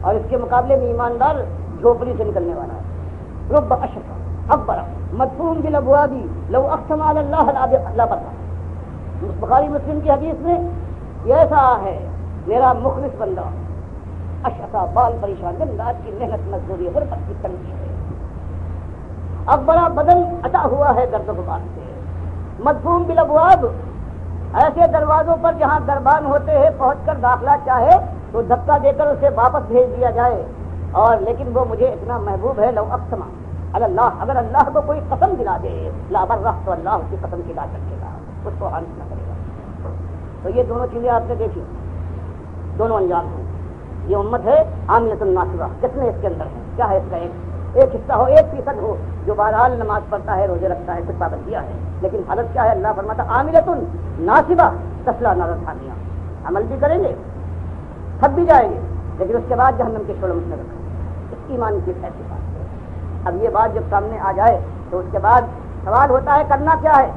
اور اس کے مقابلے میں ایماندار جھوپڑی سے نکلنے والا ہے۔ رب اشرف اکبر مدفون بالابواب لو اقسم علی اللہ لبرا۔ بخاری مسلم کی حدیث میں یہ ایسا ہے میرا مخلص بندہ اشفا بال پریشان، دن رات کی محنت مزدوری غربت کی تنگی ہے، اب بڑا بدن عطا ہوا ہے درد و غبار سے، مدفون بالابواب، ایسے دروازوں پر جہاں دربان ہوتے ہیں پہنچ کر داخلہ چاہے تو دھکا دے کر اسے واپس بھیج دیا جائے، اور لیکن وہ مجھے اتنا محبوب ہے، لو اقسم علی اللہ، اگر اللہ کو کوئی قسم دلا دے لا برہ، تو اللہ اس کی قسم کی لا رکھے گا، اس کو حانف نہ کرے گا۔ تو یہ دونوں چیزیں آپ نے دیکھی، دونوں انجام ہیں۔ یہ امت ہے عاملۃ الناصبہ، کتنے اس کے اندر ہیں؟ کیا ہے اس کا؟ ایک حصہ ہو، 1% ہو جو بہرحال نماز پڑھتا ہے، روزے رکھتا ہے، کچھ پابندیاں ہے، لیکن حالت کیا ہے؟ اللہ فرماتا عاملۃ ناصبہ تصلیٰ نارا حامیہ، عمل بھی کریں گے، تھک بھی جائیں گے، لیکن اس کے بعد جہنم کے شعلوں میں رکھیں گے۔ اس ایمان کی ایسی بات ہے۔ اب یہ بات جب سامنے آ جائے تو اس کے بعد سوال ہوتا ہے کرنا کیا ہے؟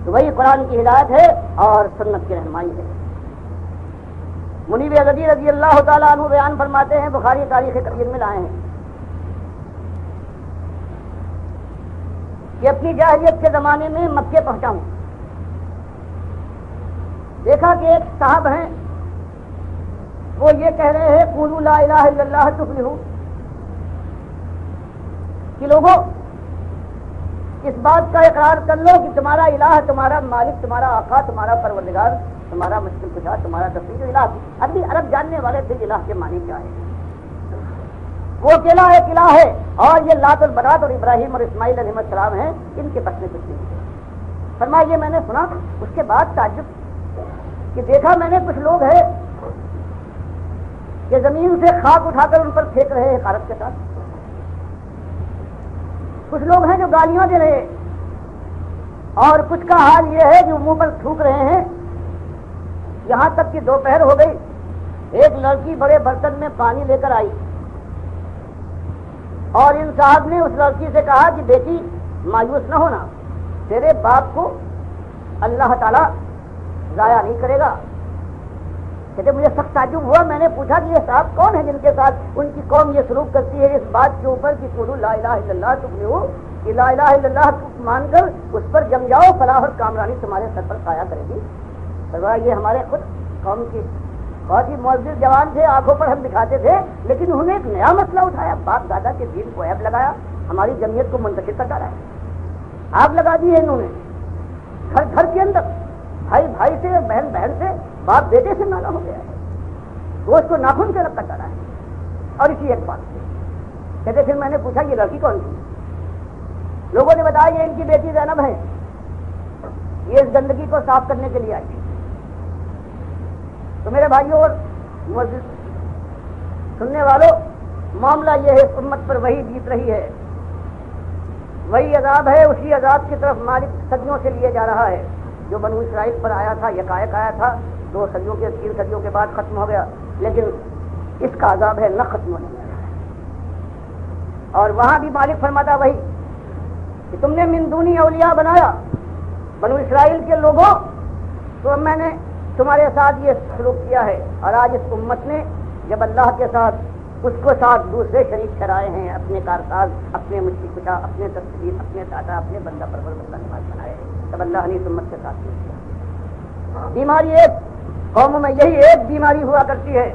تو وہی قرآن کی ہدایت ہے اور سنت کی رہنمائی ہے۔ منیب غزی رضی اللہ تعالیٰ عنہ بیان فرماتے ہیں، بخاری تاریخ کبیر میں لائے ہیں کہ اپنی جاہلیت کے زمانے میں مکے پہنچا ہوں، دیکھا کہ ایک صاحب ہیں وہ یہ کہہ رہے ہیں قولوا لا الہ الا اللہ تفلحوا، کہ لوگوں اس بات کا اقرار کر لو کہ تمہارا الہ، تمہارا مالک، تمہارا آقا، تمہارا پروردگار، تمہارا مشکل کشا، تمہارا تفریح الہ، ابھی عرب جاننے والے تھے الہ کے معنی کیا ہے، وہ اکیلا ایک الہ ہے، اور یہ لات البنات اور ابراہیم اور اسماعیل علیہ السلام ہیں، ان کے بس میں کچھ نہیں ہے۔ فرمایا یہ میں نے سنا، اس کے بعد تعجب کہ دیکھا میں نے کچھ لوگ ہیں کہ زمین سے خاک اٹھا کر ان پر پھینک رہے ہیں حقارت کے ساتھ، کچھ لوگ ہیں جو گالیاں دے رہے ہیں، اور کچھ کا حال یہ ہے جو منہ پر تھوک رہے ہیں، یہاں تک کہ دوپہر ہو گئی، ایک لڑکی بڑے برتن میں پانی لے کر آئی، اور ان صاحب نے اس لڑکی سے کہا کہ بیٹی مایوس نہ ہونا، تیرے باپ کو اللہ تعالیٰ ضائع نہیں کرے گا۔ کہتے مجھے سخت تعجب ہوا، میں نے پوچھا کہ یہ صاحب کون ہیں جن کے ساتھ ان کی قوم یہ سلوک کرتی ہے اس بات کے اوپر کہ قولوا لا الہ الا اللہ تفلحوا، کہ لا الہ الا اللہ مان کر اس پر جم جاؤ، فلاح اور کامرانی تمہارے سر پر سایہ کرے گی۔ یہ ہمارے خود قوم کی بہت ہی معزز جوان تھے، آنکھوں پر ہم دکھاتے تھے، لیکن انہوں نے ایک نیا مسئلہ اٹھایا، باپ دادا کے دین کو عیب لگایا، ہماری جمعیت کو منتشر کر ڈالا ہے، آگ لگا دی ہے انہوں نے، گھر گھر کے اندر بھائی بھائی سے، بہن بہن سے، باپ بیٹے سے نالا ہو گیا ہے، وہ اس کو ناخن سے الگ کر ڈالا ہے۔ اور اسی ایک بات سے کہتے پھر میں نے پوچھا یہ لڑکی کون تھی؟ لوگوں نے بتایا یہ ان کی بیٹی زینب ہے، یہ اس گندگی کو صاف کرنے کے لیے آئی تھی۔ تو میرے بھائیوں اور سننے والوں، معاملہ یہ ہے، امت پر وہی بیت رہی ہے، وہی عذاب ہے، اسی عذاب کی طرف مالک صدیوں سے لیے جا رہا ہے جو بنو اسرائیل پر آیا تھا، یکایک آیا تھا، 2 صدیوں کے 3 صدیوں کے بعد ختم ہو گیا، لیکن اس کا عذاب ہے نہ ختم ہونے والا ہے۔ اور وہاں بھی مالک فرماتا وہی کہ تم نے من دونی اولیاء بنایا بنو اسرائیل کے لوگوں، تو میں نے تمہارے ساتھ یہ سلوک کیا ہے، اور آج اس امت نے جب اللہ کے ساتھ اس کو ساتھ دوسرے شریک ٹھہرائے ہیں، اپنے کارساز، اپنے مشکل کشا، اپنے تصویر، اپنے دادا، اپنے بندہ پرور بندہ نماز بنائے، تب اللہ نے اس امت کے ساتھ کیا۔ بیماری ایک قوموں میں یہی ایک بیماری ہوا کرتی ہے،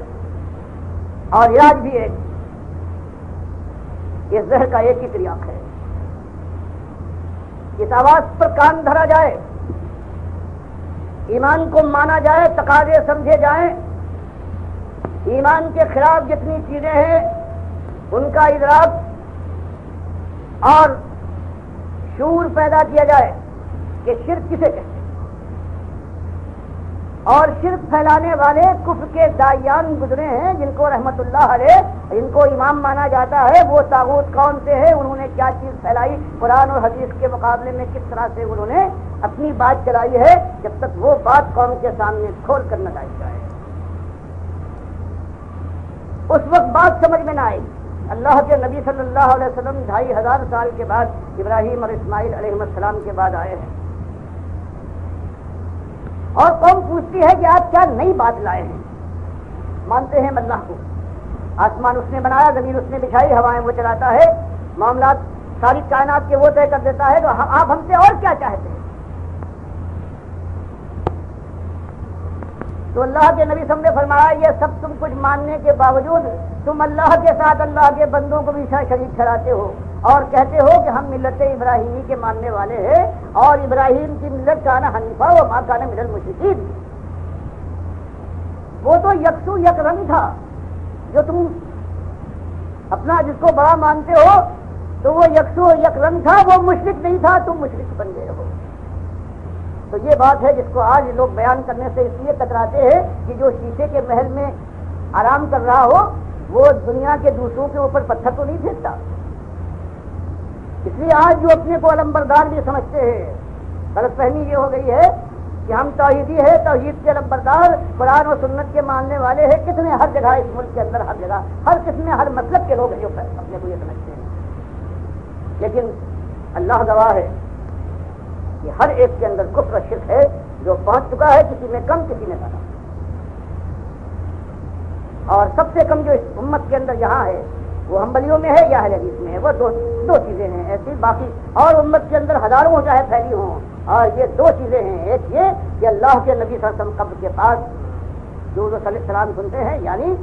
اور علاج بھی ایک، یہ زہر کا ایک ہی طریقہ ہے، اس آواز پر کان دھرا جائے، ایمان کو مانا جائے، تقاضے سمجھے جائیں، ایمان کے خلاف جتنی چیزیں ہیں ان کا ادراک اور شعور پیدا کیا جائے کہ شرک کسے کہتے ہیں، اور شرک پھیلانے والے کفر کے داعیان گزرے ہیں جن کو رحمت اللہ علیہ، جن کو امام مانا جاتا ہے، وہ طاغوت کون سے ہیں، انہوں نے کیا چیز پھیلائی، قرآن اور حدیث کے مقابلے میں کس طرح سے انہوں نے اپنی بات چلائی ہے، جب تک وہ بات قوم کے سامنے کھول کر نہ لائی جائے اس وقت بات سمجھ میں نہ آئے گی۔ اللہ کے نبی صلی اللہ علیہ وسلم 2500 سال کے بعد ابراہیم اور اسماعیل علیہ السلام کے بعد آئے ہیں، اور قوم پوچھتی ہے کہ آپ کیا نئی بات لائے ہیں؟ مانتے ہیں اللہ کو، آسمان اس نے بنایا، زمین اس نے بچھائی، ہوائیں وہ چلاتا ہے، معاملات ساری کائنات کے وہ طے کر دیتا ہے، تو آپ ہم سے اور کیا چاہتے ہیں؟ تو اللہ کے نبی صلی اللہ علیہ وسلم نے فرمایا یہ سب تم کچھ ماننے کے باوجود تم اللہ کے ساتھ اللہ کے بندوں کو بھی شریک ٹھہراتے ہو، اور کہتے ہو کہ ہم ملت ابراہیمی کے ماننے والے ہیں، اور ابراہیم کی ملت کان حنیفہ و ما کان من المشرکین، وہ تو یکسو یک رنگ تھا، جو تم اپنا جس کو بڑا مانتے ہو تو وہ یکسو یک رنگ تھا، وہ مشرک نہیں تھا، تم مشرک بن گئے ہو۔ تو یہ بات ہے جس کو آج لوگ بیان کرنے سے اس لیے کتراتے ہیں کہ جو شیشے کے محل میں آرام کر رہا ہو وہ دنیا کے دوسروں کے اوپر پتھر تو نہیں پھینکتا، اس لیے آج جو اپنے کو علمبردار بھی سمجھتے ہیں، غلط فہمی یہ ہو گئی ہے کہ ہم توحیدی ہے، توحید کے علمبردار، قرآن و سنت کے ماننے والے ہیں، کتنے ہر جگہ اس ملک کے اندر، ہر جگہ، ہر قسم ہر مطلب کے لوگ ہیں جو اپنے کو یہ سمجھتے ہیں، لیکن اللہ گواہ ہے کہ ہر ایک کے اندر کفر و شرک ہے جو پہنچ چکا ہے، کسی میں کم کسی میں زیادہ. اور سب سے کم جو اس امت کے اندر یہاں ہے وہ حنبلیوں میں ہے یا اہل حدیث میں ہے. وہ دو چیزیں ہیں ایسی. باقی اور امت کے اندر ہزاروں چاہے پھیلی ہوں، اور یہ دو چیزیں ہیں. ایک یہ کہ اللہ کے نبی صلی اللہ علیہ وسلم قبر کے پاس جو سلام سنتے ہیں، یعنی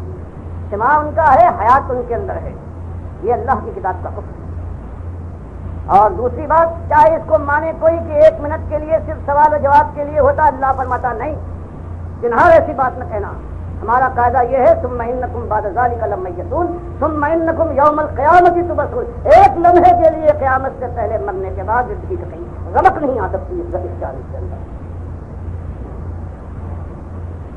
سماع ان کا ہے، حیات ان کے اندر ہے. یہ اللہ کی کتاب کا حکم ہے. اور دوسری بات، چاہے اس کو مانے کوئی کہ 1 منٹ کے لیے صرف سوال و جواب کے لیے ہوتا، اللہ فرماتا نہیں، جنہار ایسی بات نہ کہنا. ہمارا قاعدہ یہ ہے ثم انکم بعد ذلک لمیتون ثم انکم یوم القیامۃ تبعثون. ایک لمحے کے لیے قیامت سے پہلے مرنے کے بعد زندگی کا کہیں رمق نہیں آ سکتی اس جانب کے اندر.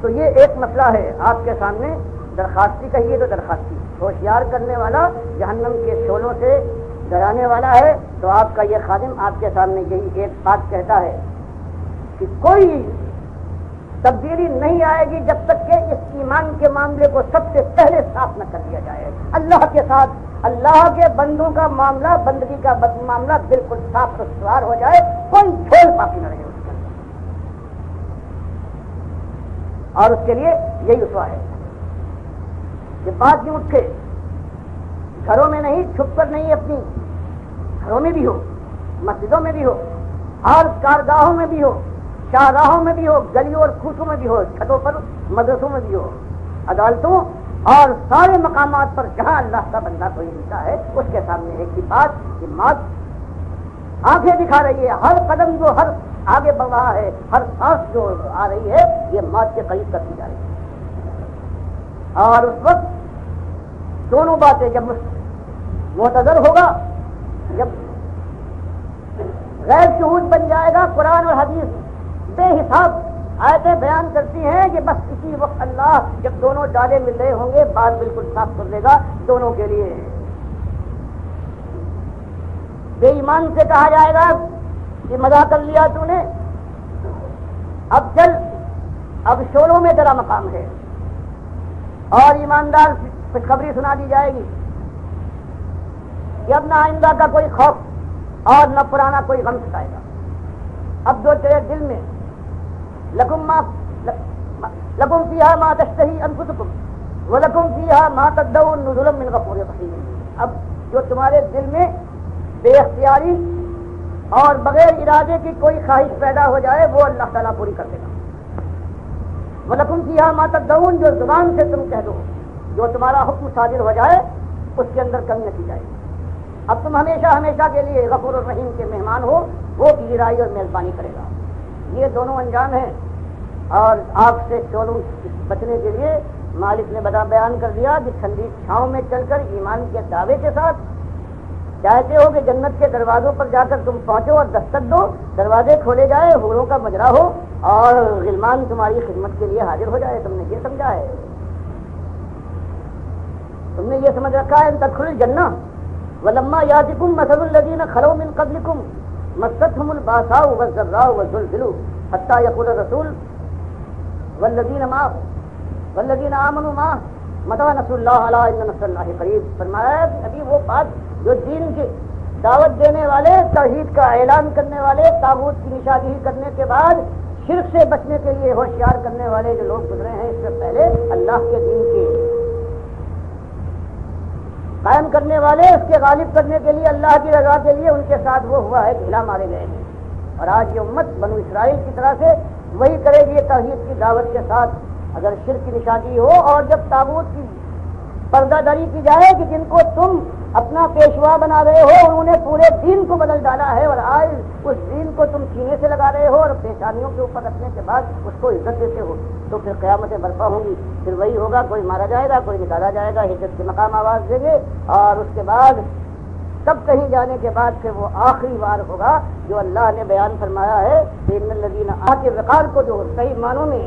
تو یہ ایک مسئلہ ہے آپ کے سامنے. درخواستی کہیے تو درخواستی، ہوشیار کرنے والا، جہنم کے شعلوں سے ڈرانے والا ہے. تو آپ کا یہ خادم آپ کے سامنے یہی ایک بات کہتا ہے کہ کوئی تبدیلی نہیں آئے گی جب تک کہ اس ایمان کے معاملے کو سب سے پہلے صاف نہ کر دیا جائے. اللہ کے ساتھ اللہ کے بندوں کا معاملہ، بندگی کا معاملہ بالکل صاف ستھرا ہو جائے، کوئی جھول باقی نہ رہے اس کے اندر. اور اس کے لیے یہی اسوا ہے کہ بات نہیں اٹھے، گھروں میں نہیں، چھپ کر نہیں، اپنی گھروں میں بھی ہو، مسجدوں میں بھی ہو، اور کارگاہوں میں بھی ہو، شاہراہوں میں بھی ہو، گلیوں اور کوچوں میں بھی ہو، چھتوں پر، مدرسوں میں بھی ہو، عدالتوں اور سارے مقامات پر جہاں اللہ کا بندہ کوئی ملتا ہے اس کے سامنے ایک ہی بات کہ موت آنکھیں دکھا رہی ہے. ہر قدم جو ہر آگے بڑھ رہا ہے، ہر سانس جو آ رہی ہے، یہ موت کے قریب کرتی جا رہی ہے. اور اس وقت دونوں باتیں جب معتذر ہوگا، جب غیر شہود بن جائے گا، قرآن اور حدیث بے حساب آیتیں بیان کرتی ہیں کہ بس اسی وقت اللہ جب دونوں ڈالے مل رہے ہوں گے بات بالکل صاف کر دے گا دونوں کے لیے. بے ایمان سے کہا جائے گا کہ مزاح کر لیا تو نے، اب چل، اب شولوں میں تیرا مقام ہے. اور ایماندار خوشخبری سنا دی جائے گی کہ اب نہ آئندہ کا کوئی خوف اور نہ پرانا کوئی غم ستائے گا. اب جو تیرے دل میں لکم فیہا ما تشتہی انفسکم ولکم فیہا ما تدعون نزلا من غفور رحیم. اب جو تمہارے دل میں بے اختیاری اور بغیر ارادے کی کوئی خواہش پیدا ہو جائے وہ اللہ تعالیٰ پوری کر دے گا. وَلَكُمْ فِيهَا مَا تَدَّعُونَ، جو زبان سے تم کہہ دو، جو تمہارا حکم صادر ہو جائے اس کے اندر کمی نہ کی جائے. اب تم ہمیشہ ہمیشہ کے لیے غفور الرحیم کے مہمان ہو، وہ گہرائی اور مہربانی کرے گا. یہ دونوں انجام ہیں. اور آگ سے چولوں بچنے کے لیے مالک نے بیان کر دیا کہ ٹھنڈی چھاؤں میں چل کر ایمان کے دعوے کے ساتھ چاہتے ہو کہ جنت کے دروازوں پر جا کر تم پہنچو اور دستک دو، دروازے کھولے جائے، حوروں کا مجرا ہو اور غلمان تمہاری خدمت کے لیے حاضر ہو جائے. تم نے یہ سمجھا ہے، تم نے یہ سمجھ رکھا ہے ان تدخلوا الجنہ ولما یاتکم مثل الذین خلوا من قبلکم مستهم الباساء والضراء وزلزلوا حتى یقول الرسول والذین آمنوا معه متى نصر اللہ الا ان نصر اللہ قریب. فرمایا ابھی وہ بات جو دین کی دعوت دینے والے، توحید کا اعلان کرنے والے، طاغوت کی نشاندہی کرنے کے بعد شرک سے بچنے کے لیے ہوشیار کرنے والے جو لوگ گزرے ہیں اس سے پہلے اللہ کے دین کے قائم کرنے والے، اس کے غالب کرنے کے لیے، اللہ کی رضا کے لیے ان کے ساتھ وہ ہوا ہے ڈھیلا مارے گئے ہیں. اور آج یہ امت بنو اسرائیل کی طرح سے وہی کرے گی توحید کی دعوت کے ساتھ. اگر شرک کی نشاندہی ہو اور جب طاغوت کی پردہ داری کی جائے کہ جن کو تم اپنا پیشوا بنا رہے ہو، انہوں نے پورے دین کو بدل ڈالا ہے اور آج اس دین کو تم سینے سے لگا رہے ہو اور پیشانیوں کے اوپر رکھنے کے بعد اس کو عزت دیتے ہو، تو پھر قیامتیں برپا ہوں گی. پھر وہی ہوگا، کوئی مارا جائے گا، کوئی نکالا جائے گا، ہجرت کے مقام آواز دیں گے اور اس کے بعد سب کہیں جانے کے بعد پھر وہ آخری وار ہوگا جو اللہ نے بیان فرمایا ہے کہ ان الذین کے وقار کو جو صحیح معنوں میں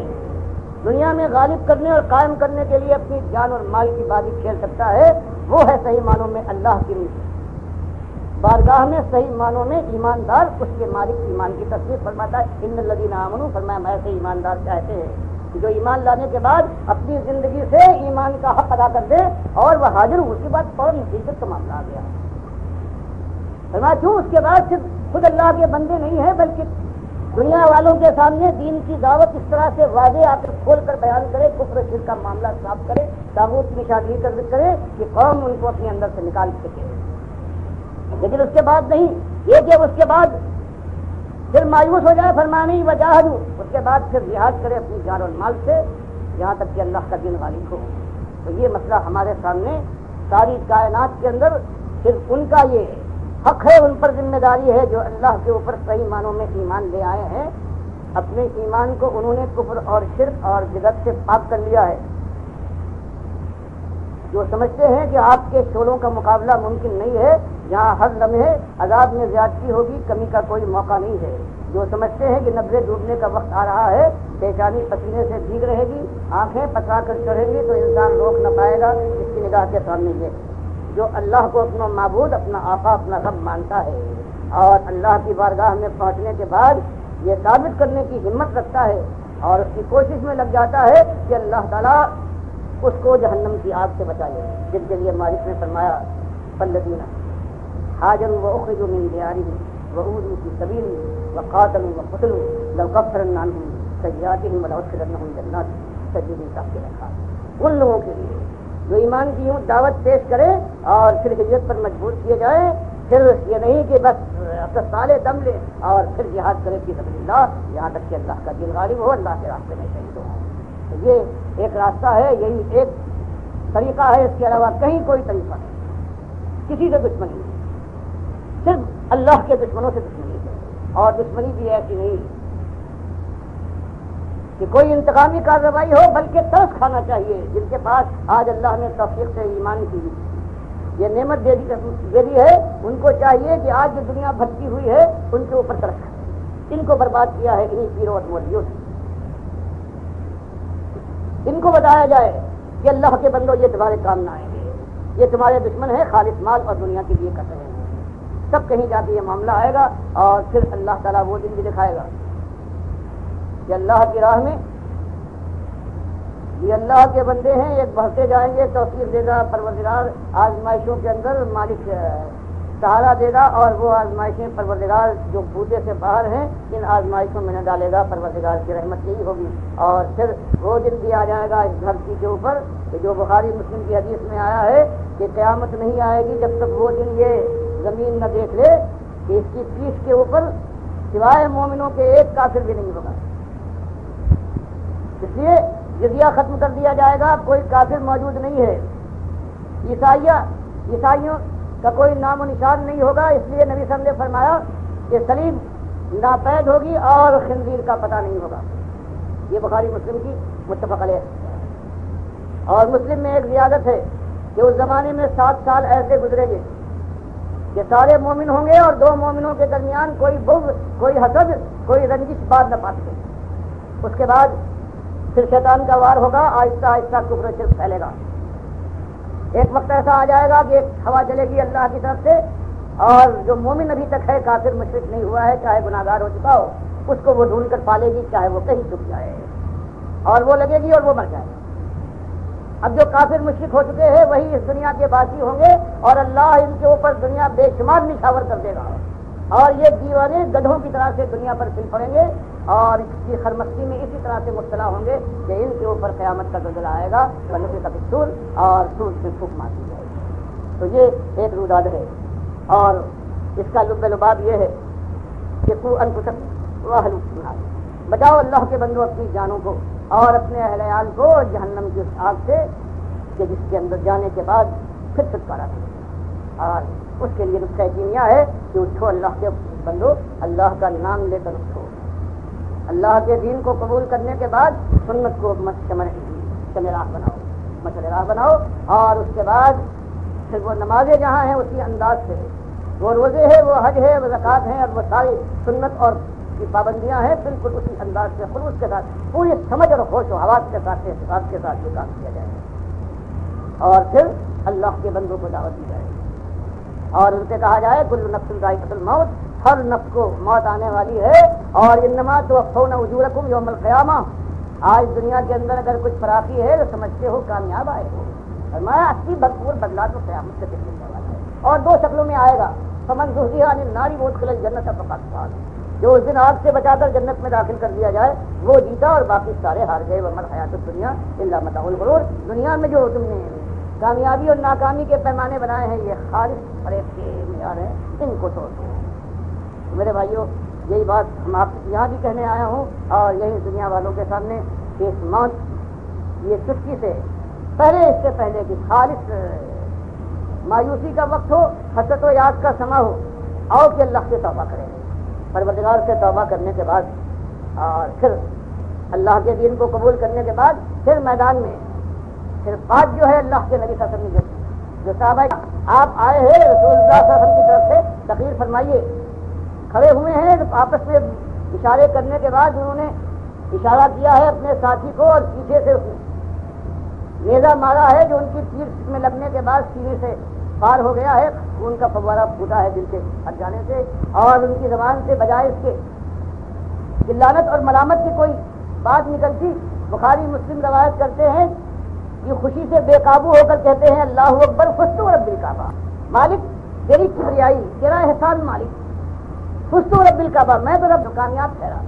دنیا میں غالب کرنے اور قائم کرنے کے لیے اپنی جان اور مال کی بازی کھیل سکتا ہے، وہ ہے صحیح معنوں میں اللہ کی بارگاہ میں صحیح معنوں میں ایماندار. اس کے مالک ایمان کی تصویر فرماتا ہے ان الذین آمنوا، فرمایا میں ایسے ایماندار چاہتے ہیں کہ جو ایمان لانے کے بعد اپنی زندگی سے ایمان کا حق ادا کر دے اور وہ حاضر ہو. اس کے بعد فوراً حقیقت کا معاملہ آ گیا. فرمایا کیوں؟ اس کے بعد صرف خود اللہ کے بندے نہیں ہیں بلکہ دنیا والوں کے سامنے دین کی دعوت اس طرح سے واضح آ کر کھول کر بیان کرے، کفر و شرک کا معاملہ صاف کرے، طاغوت کی نشاندہی کرے کہ قوم ان کو اپنے اندر سے نکال سکے. لیکن اس کے بعد نہیں یہ کہ اس کے بعد پھر مایوس ہو جائے، فرمانی وجاہدوا، اس کے بعد پھر جہاد کرے اپنی جان اور مال سے یہاں تک کہ اللہ کا دین غالب ہو. تو یہ مسئلہ ہمارے سامنے ساری کائنات کے اندر صرف ان کا یہ حق ہے، ان پر ذمہ داری ہے جو اللہ کے اوپر صحیح معنوں میں ایمان لے آئے ہیں. اپنے ایمان کو انہوں نے کفر اور شرک اور بدعت سے پاک کر لیا ہے. جو سمجھتے ہیں کہ آپ کے شعلوں کا مقابلہ ممکن نہیں ہے، جہاں ہر لمحے عذاب میں زیادتی ہوگی، کمی کا کوئی موقع نہیں ہے. جو سمجھتے ہیں کہ نبض ڈوبنے کا وقت آ رہا ہے، پیشانی پسینے سے بھیگ رہے گی، آنکھیں پکڑا کر چڑھیں گی تو انسان روک نہ پائے گا. اس کی نگاہ کے سامنے یہ جو اللہ کو اپنا معبود، اپنا آقا، اپنا رب مانتا ہے اور اللہ کی بارگاہ میں پہنچنے کے بعد یہ ثابت کرنے کی ہمت رکھتا ہے اور اس کی کوشش میں لگ جاتا ہے کہ اللہ تعالیٰ اس کو جہنم کی آگ سے بچائے، جن کے لیے مالک نے فرمایا فالذین ہاجروا واخرجوا من دیارهم وأوذوا في سبیلی وقاتلوا وقتلوا لأکفرن عنهم سیئاتهم ولأدخلنهم جنات تجری من تحتها الانہار. ان لوگوں کے لیے جو ایمان کی یوں دعوت پیش کرے اور پھر ہجرت پر مجبور کیے جائے، پھر یہ نہیں کہ بس سالے دم لے اور پھر جہاد کرے فی سبیل اللہ یہاں تک کہ اللہ کا دین غالب ہو، اللہ کے راستے میں شہید ہو. تو یہ ایک راستہ ہے، یہی ایک طریقہ ہے، اس کے علاوہ کہیں کوئی طریقہ نہیں. کسی سے دشمنی نہیں، صرف اللہ کے دشمنوں سے دشمنی ہے. اور دشمنی بھی ایسی نہیں کہ کوئی انتقامی کارروائی ہو، بلکہ ترس کھانا چاہیے. جن کے پاس آج اللہ نے توفیق سے ایمان کی یہ نعمت دے دی ہے، ان کو چاہیے کہ آج جو دنیا بھٹکی ہوئی ہے ان کے اوپر ترس کھائے. ان کو برباد کیا ہے انہیں پیروں اور مولیوں نے. ان کو بتایا جائے کہ اللہ کے بندوں یہ تمہارے کام نہ آئیں گے، یہ تمہارے دشمن ہیں، خالص مال اور دنیا کے لیے کر رہے ہیں. سب کہیں جا کے یہ معاملہ آئے گا اور پھر اللہ تعالیٰ وہ دن بھی دکھائے گا کہ اللہ کی راہ میں یہ اللہ کے بندے ہیں، ایک بڑھتے جائیں گے، توفیق دے گا پروردگار. آزمائشوں کے اندر مالک سہارا دے گا اور وہ آزمائشیں پروردگار جو بوتے سے باہر ہیں ان آزمائشوں میں نہ ڈالے گا. پروردگار کی رحمت یہی ہوگی. اور پھر وہ دن بھی آ جائے گا اس دھرتی کے اوپر کہ جو بخاری مسلم کی حدیث میں آیا ہے کہ قیامت نہیں آئے گی جب تک وہ دن یہ زمین نہ دیکھ لے کہ اس کی پیٹھ کے اوپر سوائے مومنوں کے ایک کافر بھی نہیں ہوگا. اس لیے جزیہ ختم کر دیا جائے گا، کوئی کافر موجود نہیں ہے. عیسائیوں کا کوئی نام و نشان نہیں ہوگا. اس لیے نبی صلی اللہ علیہ وسلم نے فرمایا کہ صلیب ناپید ہوگی اور خنزیر کا پتہ نہیں ہوگا. یہ بخاری مسلم کی متفق علیہ. اور مسلم میں ایک زیادت ہے کہ اس زمانے میں 7 سال ایسے گزرے گے کہ سارے مومن ہوں گے اور 2 مومنوں کے درمیان کوئی بغض، کوئی حسد، کوئی رنجش بات نہ پا سکے. اس کے بعد پھر شیطان کا وار ہوگا، آہستہ آہستہ کفر و شرک پھیلے گا. ایک وقت ایسا آ جائے گا کہ ایک ہوا چلے گی اللہ کی طرف سے اور جو مومن ابھی تک ہے کافر مشرک نہیں ہوا ہے، چاہے گناہگار ہو چکا ہو، اس کو وہ ڈھونڈ کر پالے گی، چاہے وہ کہیں چھپ جائے اور وہ لگے گی اور وہ مر جائے. اب جو کافر مشرک ہو چکے ہیں وہی اس دنیا کے باقی ہوں گے اور اللہ ان کے اوپر دنیا بے شمار نشاور کر دے گا اور یہ دیوانے گدھوں کی طرح سے دنیا پر پھر پڑیں گے اور اس کی خرمستی میں اسی طرح سے مبتلا ہوں گے کہ ان کے اوپر قیامت کا زلزلہ آئے گا، بندے کا پستول اور سور سے پھونک مار دی جائے گی. تو یہ ایک روداد ہے اور اس کا لب لباب یہ ہے کہ قوا انفسکم واہلیکم نارا، بچاؤ اللہ کے بندوں اپنی جانوں کو اور اپنے اہل عیال کو جہنم کی اس آگ سے کہ جس کے اندر جانے کے بعد پھر چھٹکارا دے. اور اس کے لیے نسخہ کیمیا ہے کہ اٹھو اللہ کے بندو، اللہ کا نام لے کر اٹھو، اللہ کے دین کو قبول کرنے کے بعد سنت کو مشل راہ بناؤ اور اس کے بعد پھر وہ نمازیں جہاں ہیں اسی انداز سے، وہ روزے ہیں، وہ حج ہے، وہ زکوٰۃ ہیں اور وہ ساری سنت اور کی پابندیاں ہیں، بالکل اسی انداز سے خلوص کے ساتھ پوری سمجھ اور ہوش و حواس کے ساتھ احتساب کے ساتھ یہ کام کیا جائے اور پھر اللہ کے بندوں کو دعوت دی جائے اور ان سے کہا جائے کل نفس ذائقۃ الموت، ہر نفس کو موت آنے والی ہے اور انما توفون اجورکم یوم القیامہ. آج دنیا کے اندر اگر کچھ فراخی ہے تو سمجھتے ہو کامیاب آئے ہو، فرمایا اصلی بھرپور بدلا تو قیامت سے ملنے والا ہے اور 2 شکلوں میں آئے گا. فمن زحزح عن النار وادخل الجنة فقد فاز. جو اس دن آگ سے بچا کر جنت میں داخل کر دیا جائے وہ جیتا اور باقی سارے ہار گئے. ومل حیات الدنیا الا متاع الغرور. دنیا میں جو تم نے کامیابی اور ناکامی کے پیمانے بنائے ہیں یہ خالص فریب کے معیار ہیں, ان کو توڑ دو. میرے بھائیوں یہی بات ہم آپ یہاں بھی کہنے آیا ہوں اور یہی دنیا والوں کے سامنے کہ اس موت یہ چٹکی سے پہلے اس سے پہلے کہ خالص مایوسی کا وقت ہو, حسرت و یاد کا سما ہو, آؤ کہ اللہ سے توبہ کریں. پروردگار سے توبہ کرنے کے بعد اور پھر اللہ کے دین کو قبول کرنے کے بعد پھر میدان میں پھر بات جو ہے اللہ کے نبی صلی اللہ علیہ وسلم جو صحابہ آپ آئے ہیں رسول اللہ صلی اللہ علیہ وسلم کی طرف سے تقریر فرمائیے, کھڑے ہوئے ہیں آپس میں اشارے کرنے کے بعد انہوں نے اشارہ کیا ہے اپنے ساتھی کو اور پیچھے سے نیزہ مارا ہے جو ان کی تیر میں لگنے کے بعد سینے سے پار ہو گیا ہے, خون کا فوارہ پھوٹا ہے دل سے ہٹ جانے سے, اور ان کی زبان سے بجائے اس کے کہ لعنت اور ملامت کی کوئی بات نکلتی. بخاری مسلم روایت کرتے ہیں یہ خوشی سے بے قابو ہو کر کہتے ہیں اللہ اکبر فزت رب الکعبہ. مالک تیری کبریائی تیرا احسان مالک, فزت رب الکعبہ میں تو رب کامیاب ٹھہرا.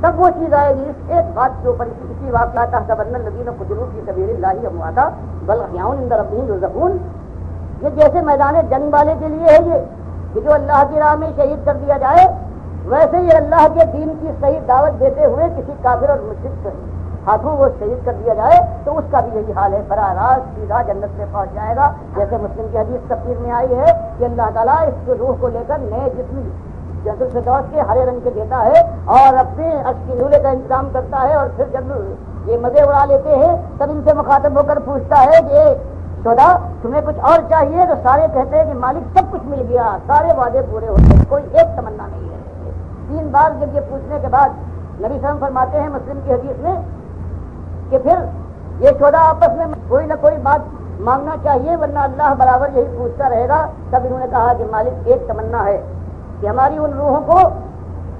تب وہ چیز آئے گی اس ایک بات کے اوپر اسی واقعہ تحسبن الذین قتلوا فی سبیل اللہ امواتا بل احیاء عند ربہم یرزقون. یہ جیسے میدان جنگ والے کے لیے ہے یہ کہ جو اللہ کی راہ میں شہید کر دیا جائے, ویسے ہی اللہ کے دین کی صحیح دعوت دیتے ہوئے کسی کافر اور مشرک ہاتھوں وہ شہید کر دیا جائے تو اس کا بھی یہی حال ہے, براہ راست سیدھا جنت میں پہنچ جائے گا. جیسے مسلم کی حدیث تفسیر میں آئی ہے کہ اللہ تعالیٰ اس روح کو لے کر نئے جسم جنت الفردوس کے ہرے رنگ کے دیتا ہے اور اپنے عرش کی نورے کا انتظام کرتا ہے, اور پھر جب یہ مزے اڑا لیتے ہیں تب ان سے مخاطب ہو کر پوچھتا ہے کہ شہداء تمہیں کچھ اور چاہیے؟ تو سارے کہتے ہیں کہ مالک سب کچھ مل گیا, سارے وعدے پورے ہو گئے, کوئی ایک تمنا نہیں ہے. 3 بار جب یہ پوچھنے کے بعد نبی صلی اللہ علیہ وسلم فرماتے ہیں مسلم کی حدیث میں کہ پھر یہ شہداء آپس میں کوئی نہ کوئی بات مانگنا چاہیے ورنہ اللہ برابر یہی پوچھتا رہے گا. تب انہوں نے کہا کہ مالک ایک تمنا ہے کہ ہماری ان روحوں کو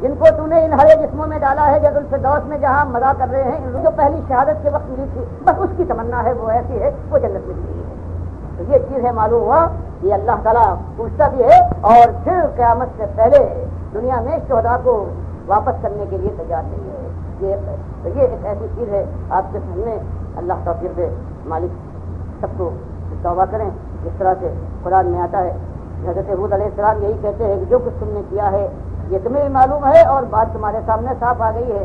جن کو تو نے ان ہرے جسموں میں ڈالا ہے جنت الفردوس میں جہاں مزہ کر رہے ہیں, ان کو پہلی شہادت کے وقت ملی تھی, بس اس کی تمنا ہے, وہ ایسی ہے وہ جنت میں ملی ہے. تو یہ چیز ہے معلوم ہوا یہ اللہ تعالیٰ پوچھتا بھی ہے اور پھر قیامت سے پہلے دنیا میں شہداء کو واپس کرنے کے لیے تیار نہیں ہے. یہ ایک ایسی چیز ہے آپ کے سامنے. اللہ توفیق دے مالک سب کو توبہ کریں جس طرح سے قرآن میں آتا ہے. حضرت حود علیہ السلام یہی کہتے ہیں کہ جو کچھ تم نے کیا ہے یہ تمہیں بھی معلوم ہے اور بات تمہارے سامنے صاف آ گئی ہے.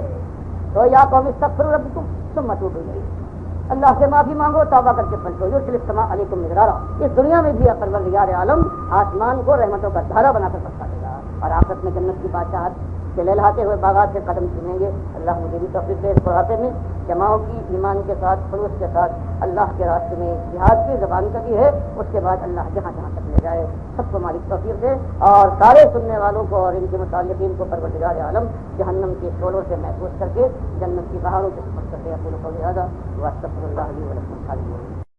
تو یا قوم استغفروا ربکم ثم توبوا الیہ, اللہ سے معافی مانگو توبہ کر کے پلٹو. یرسل السماء علیکم مدرارا, اس دنیا میں بھی پروردگار عالم آسمان کو رحمتوں کا دھارا بنا کر برسا دے گا اور آخرت میں جنت کی بادشاہت سے لہلاتے ہوئے باغات سے قدم چنیں گے. اللہ مجھے بھی توفیق دے اس بڑھاپے میں جماعوں کی ایمان کے ساتھ خلوص کے ساتھ اللہ کے راستے میں جہاد کی زبان کا بھی ہے, اس کے بعد اللہ جہاں جہاں تک لے جائے سب کو مالک توفیق دے اور سارے سننے والوں کو اور ان کے متعلقین کو پروردگار عالم جہنم کے شعلوں سے محفوظ کر کے جنت کی بہاروں سے سفر کر کے اپنے کو زیادہ واستغفر اللہ علیہ ولکم.